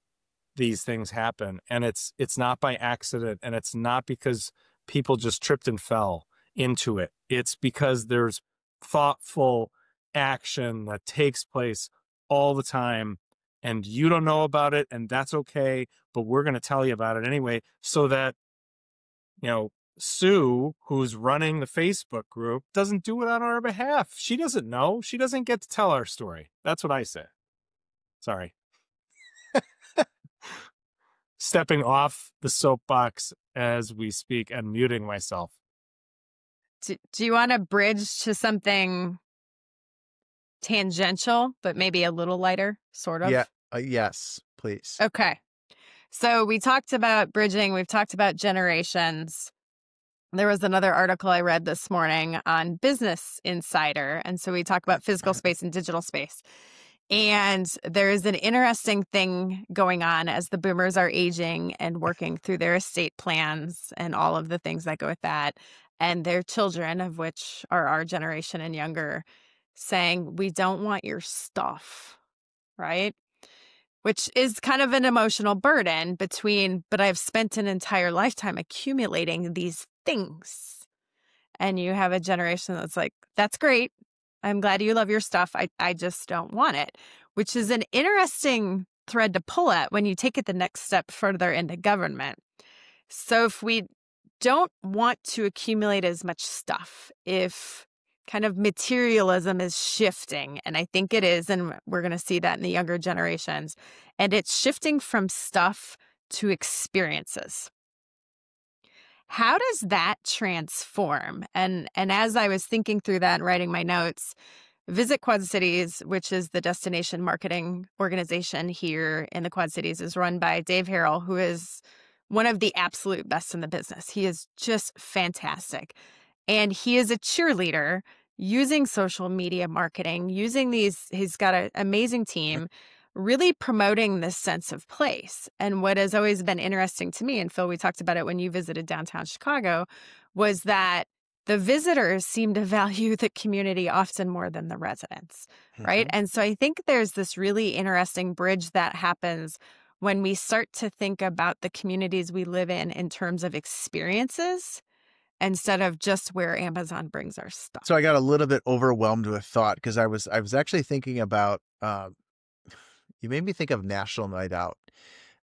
these things happen. And it's not by accident, and it's not because people just tripped and fell into it. It's because there's thoughtful action that takes place all the time, and you don't know about it, and that's okay, but we're going to tell you about it anyway, so that, Sue, who's running the Facebook group, doesn't do it on our behalf. She doesn't know. She doesn't get to tell our story. That's what I say. Sorry. Stepping off the soapbox as we speak and muting myself. Do you want to bridge to something tangential, but maybe a little lighter, sort of? Yeah. Yes, please. Okay. So we talked about bridging. We've talked about generations. There was another article I read this morning on Business Insider. And so we talk about physical space and digital space. And there is an interesting thing going on as the boomers are aging and working through their estate plans and all of the things that go with that. And their children, of which are our generation and younger, saying, we don't want your stuff, right? Which is kind of an emotional burden between, but I've spent an entire lifetime accumulating these things. And you have a generation that's like, that's great. I'm glad you love your stuff. I just don't want it, which is an interesting thread to pull at when you take it the next step further into government. So if we don't want to accumulate as much stuff, if kind of materialism is shifting, and I think it is, and we're going to see that in the younger generations, and it's shifting from stuff to experiences. How does that transform? And as I was thinking through that and writing my notes, Visit Quad Cities, which is the destination marketing organization here in the Quad Cities, is run by Dave Harrell, who is one of the absolute best in the business. He is just fantastic. And he is a cheerleader using social media marketing, he's got an amazing team, really promoting this sense of place. And what has always been interesting to me, and Phil, we talked about it when you visited downtown Chicago, was that the visitors seem to value the community often more than the residents, right? And so I think there's this really interesting bridge that happens when we start to think about the communities we live in terms of experiences instead of just where Amazon brings our stuff. So I got a little bit overwhelmed with thought because I was actually thinking about, you made me think of National Night Out.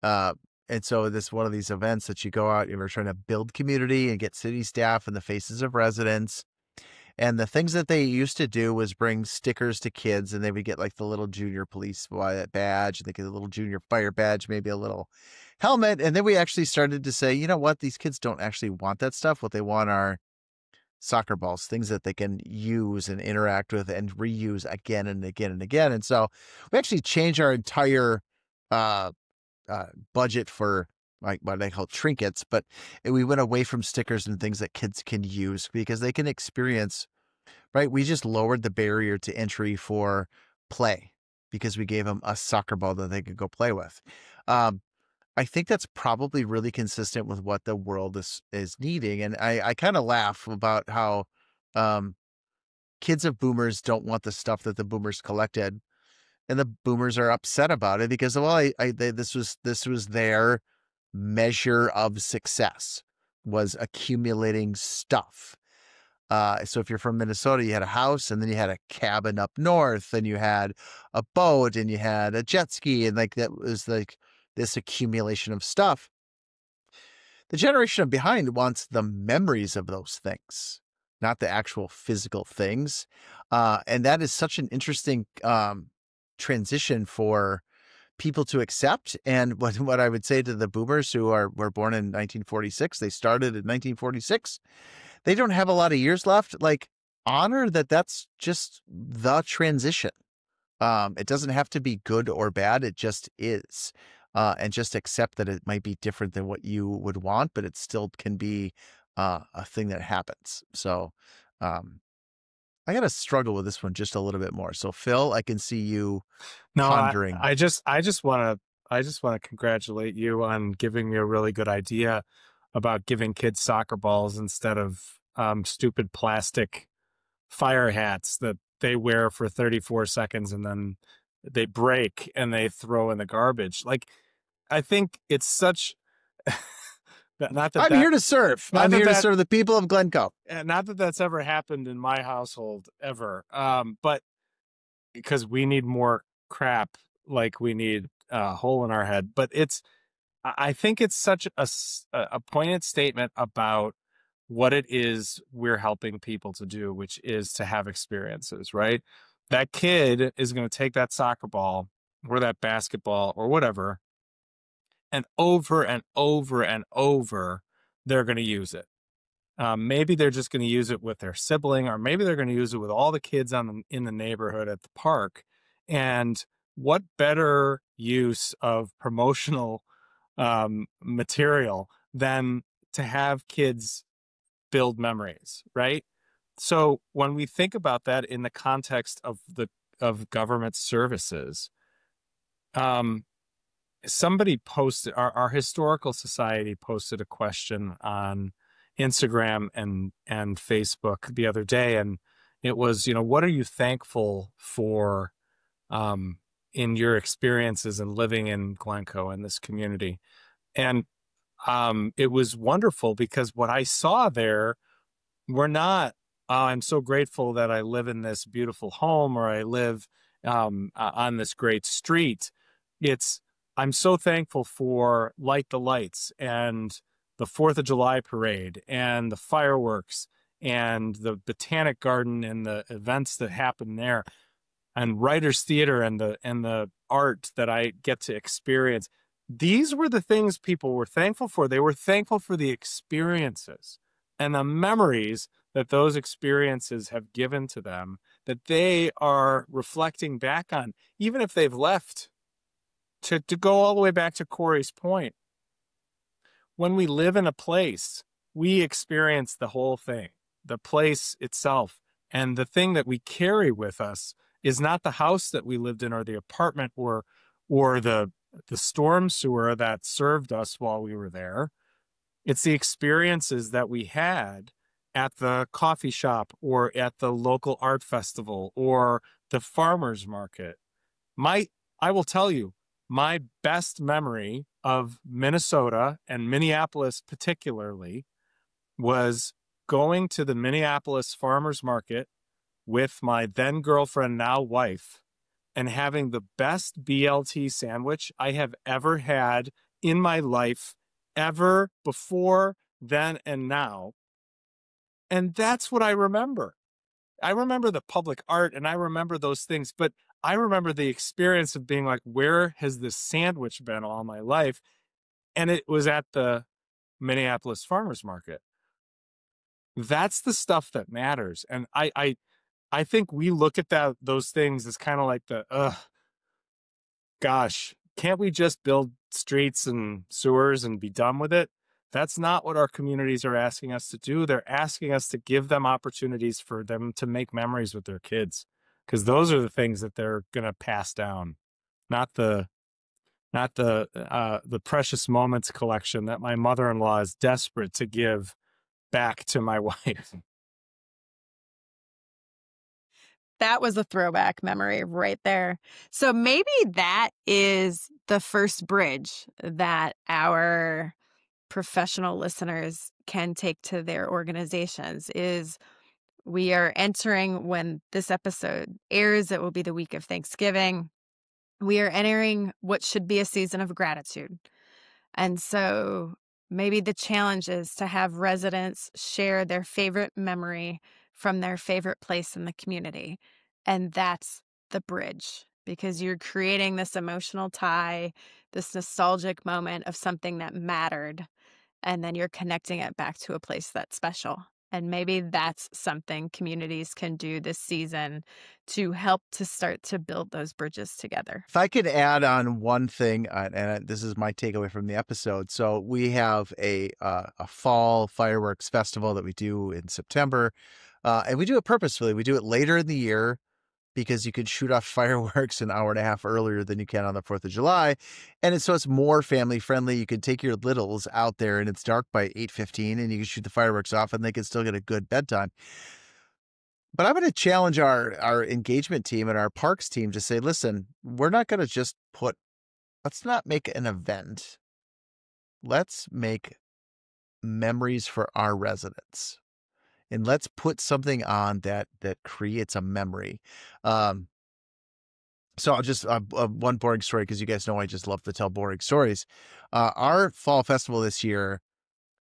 And so this one of these events that you go out, you were trying to build community and get city staff in the faces of residents. And the things that they used to do was bring stickers to kids, and they would get like the little junior police badge, and they get a little junior fire badge, maybe a little helmet. And then we actually started to say, you know what? These kids don't actually want that stuff. What they want are soccer balls, things that they can use and interact with and reuse again and again and again. And so we actually changed our entire budget for like what I call trinkets, but we went away from stickers and things that kids can use because they can experience, right? We just lowered the barrier to entry for play because we gave them a soccer ball that they could go play with. I think that's probably really consistent with what the world is needing. And I kind of laugh about how kids of boomers don't want the stuff that the boomers collected. And the boomers are upset about it because, well, this was their measure of success, was accumulating stuff. So if you're from Minnesota, you had a house, and then you had a cabin up north, and you had a boat, and you had a jet ski, and like that was like this accumulation of stuff. The generation behind wants the memories of those things, not the actual physical things. And that is such an interesting transition for people to accept. And what I would say to the boomers who were born in 1946, they started in 1946, they don't have a lot of years left. Like, honor that that's just the transition. It doesn't have to be good or bad. It just is. And just accept that it might be different than what you would want, but it still can be a thing that happens. So I got to struggle with this one just a little bit more. So Phil, I can see you pondering. I just want to congratulate you on giving me a really good idea about giving kids soccer balls instead of stupid plastic fire hats that they wear for 34 seconds and then they break and they throw in the garbage. Like, I think it's such I'm here to serve. I'm here to serve the people of Glencoe. Not that that's ever happened in my household ever. But because we need more crap, like we need a hole in our head. But I think it's such a poignant statement about what it is we're helping people to do, which is to have experiences, right? That kid is going to take that soccer ball or that basketball or whatever, and over and over and over, they're going to use it. Maybe they're just going to use it with their sibling, or maybe they're going to use it with all the kids in the neighborhood at the park. And what better use of promotional material than to have kids build memories, right? So when we think about that in the context of government services, somebody posted, our historical society posted a question on Instagram and Facebook the other day, and it was, what are you thankful for in your experiences in living in Glencoe and this community? And it was wonderful because what I saw there were not, I'm so grateful that I live in this beautiful home, or I live on this great street. It's, I'm so thankful for Light the Lights and the 4th of July parade and the fireworks and the Botanic Garden and the events that happen there, and Writers Theater and the art that I get to experience. These were the things people were thankful for. They were thankful for the experiences and the memories that those experiences have given to them, that they are reflecting back on, even if they've left. To go all the way back to Corey's point, when we live in a place, we experience the whole thing, the place itself. And the thing that we carry with us is not the house that we lived in, or the apartment, or the storm sewer that served us while we were there. It's the experiences that we had at the coffee shop, or at the local art festival, or the farmer's market. I will tell you, my best memory of Minnesota, and Minneapolis particularly, was going to the Minneapolis farmer's market with my then girlfriend, now wife, and having the best BLT sandwich I have ever had in my life, ever, before, then, and now. And that's what I remember. I remember the public art, and I remember those things, but I remember the experience of being like, where has this sandwich been all my life? And it was at the Minneapolis farmer's market. That's the stuff that matters. And I think we look at those things as kind of like gosh, can't we just build streets and sewers and be done with it? That's not what our communities are asking us to do. They're asking us to give them opportunities for them to make memories with their kids, because those are the things that they're going to pass down, not the precious moments collection that my mother-in-law is desperate to give back to my wife. That was a throwback memory right there. So maybe that is the first bridge that our professional listeners can take to their organizations. Is we are entering, when this episode airs, it will be the week of Thanksgiving. We are entering what should be a season of gratitude. And so maybe the challenge is to have residents share their favorite memory from their favorite place in the community. And that's the bridge, because you're creating this emotional tie, this nostalgic moment of something that mattered, and then you're connecting it back to a place that's special. And maybe that's something communities can do this season to help to start to build those bridges together. If I could add on one thing, and this is my takeaway from the episode. So we have a fall fireworks festival that we do in September, and we do it purposefully. We do it later in the year, because you can shoot off fireworks an hour and a half earlier than you can on the 4th of July. And so it's more family friendly. You can take your littles out there, and it's dark by 8:15, and you can shoot the fireworks off, and they can still get a good bedtime. But I'm going to challenge our engagement team and our parks team to say, listen, we're not going to just let's not make an event. Let's make memories for our residents. And let's put something on that creates a memory. So I'll just one boring story, because you guys know I just love to tell boring stories. Our fall festival this year,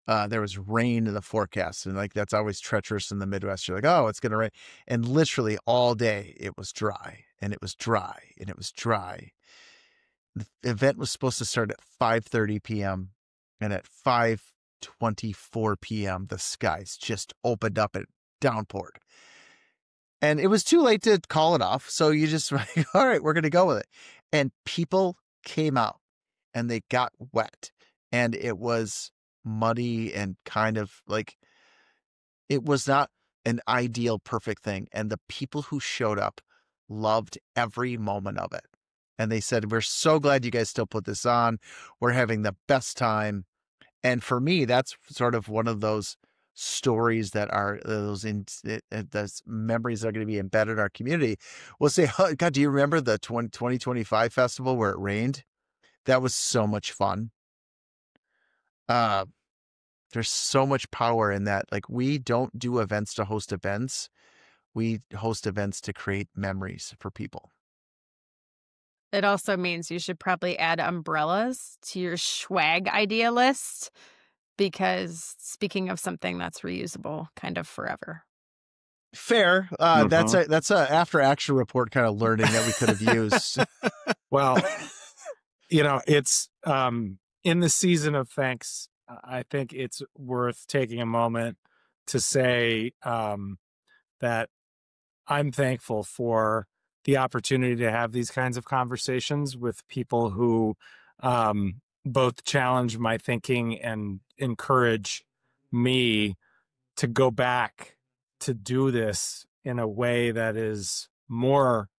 there was rain in the forecast, and like that's always treacherous in the Midwest. You're like, oh, it's gonna rain, and literally all day it was dry, and it was dry, and it was dry. The event was supposed to start at 5:30 p.m. and at 5:24 p.m. the skies just opened up and downpoured. And it was too late to call it off. So you just like, all right, we're going to go with it. And people came out, and they got wet, and it was muddy and kind of like it was not an ideal perfect thing. And the people who showed up loved every moment of it. And they said, "We're so glad you guys still put this on. We're having the best time." And for me, that's sort of one of those stories that are those memories that are going to be embedded in our community. We'll say, "Oh, God, do you remember the 2025 festival where it rained? That was so much fun." Uh, there's so much power in that. Like, we don't do events to host events. We host events to create memories for people. It also means you should probably add umbrellas to your swag idea list, because speaking of something that's reusable kind of forever. Fair. That's a after action report kind of learning that we could have used. Well, it's in the season of thanks. I think it's worth taking a moment to say that I'm thankful for the opportunity to have these kinds of conversations with people who both challenge my thinking and encourage me to go back to do this in a way that is more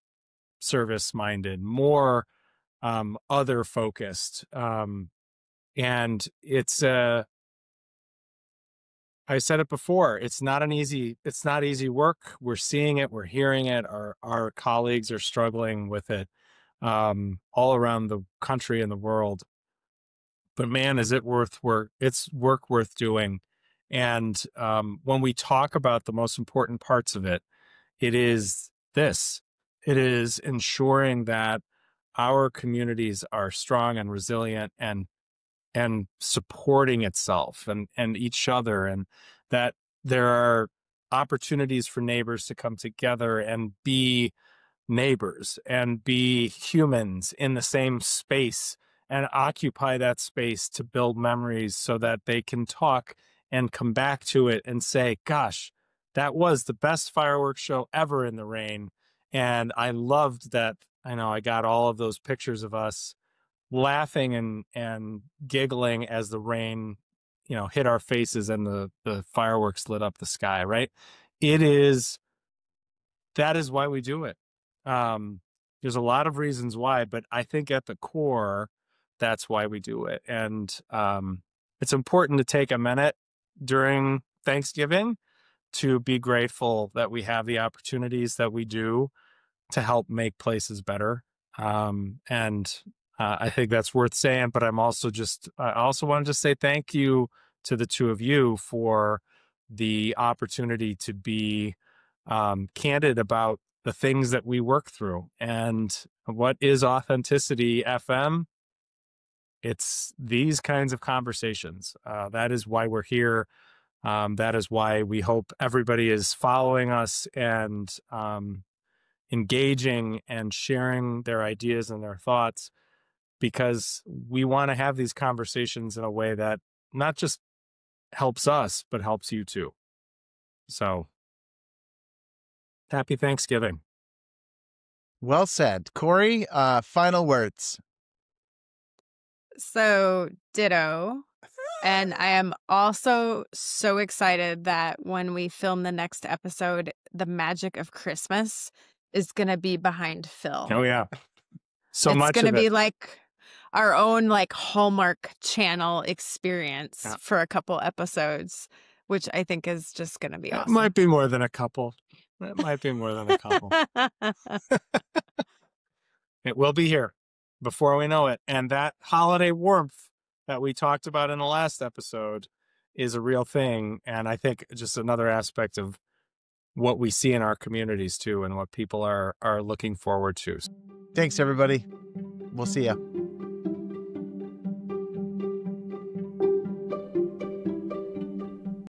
service-minded, more other focused. And it's I said it before, it's not easy work. We're seeing it, we're hearing it. Our colleagues are struggling with it all around the country and the world. But man, is it worth work? It's work worth doing. And when we talk about the most important parts of it, it is this. It is ensuring that our communities are strong and resilient and supporting itself and each other, and that there are opportunities for neighbors to come together and be neighbors and be humans in the same space and occupy that space to build memories so that they can talk and come back to it and say, gosh, that was the best fireworks show ever in the rain. And I loved that. I know I got all of those pictures of us laughing and giggling as the rain, hit our faces and the fireworks lit up the sky, right? That is why we do it. There's a lot of reasons why, but I think at the core, that's why we do it. And it's important to take a minute during Thanksgiving to be grateful that we have the opportunities that we do to help make places better. I think that's worth saying, but I also wanted to say thank you to the two of you for the opportunity to be candid about the things that we work through. And what is AuthentiCity FM? It's these kinds of conversations. That is why we're here. That is why we hope everybody is following us and engaging and sharing their ideas and their thoughts, because we want to have these conversations in a way that not just helps us, but helps you too. So, happy Thanksgiving. Well said. Corey, final words. So, ditto. And I am also so excited that when we film the next episode, the magic of Christmas is going to be behind Phil. Oh, yeah. So it's much going to be it. like our own Hallmark Channel experience for a couple episodes, which I think is just going to be awesome. It might be more than a couple. It might be more than a couple. It will be here before we know it. And that holiday warmth that we talked about in the last episode is a real thing. And I think just another aspect of what we see in our communities too, and what people are looking forward to. Thanks, everybody. We'll see ya.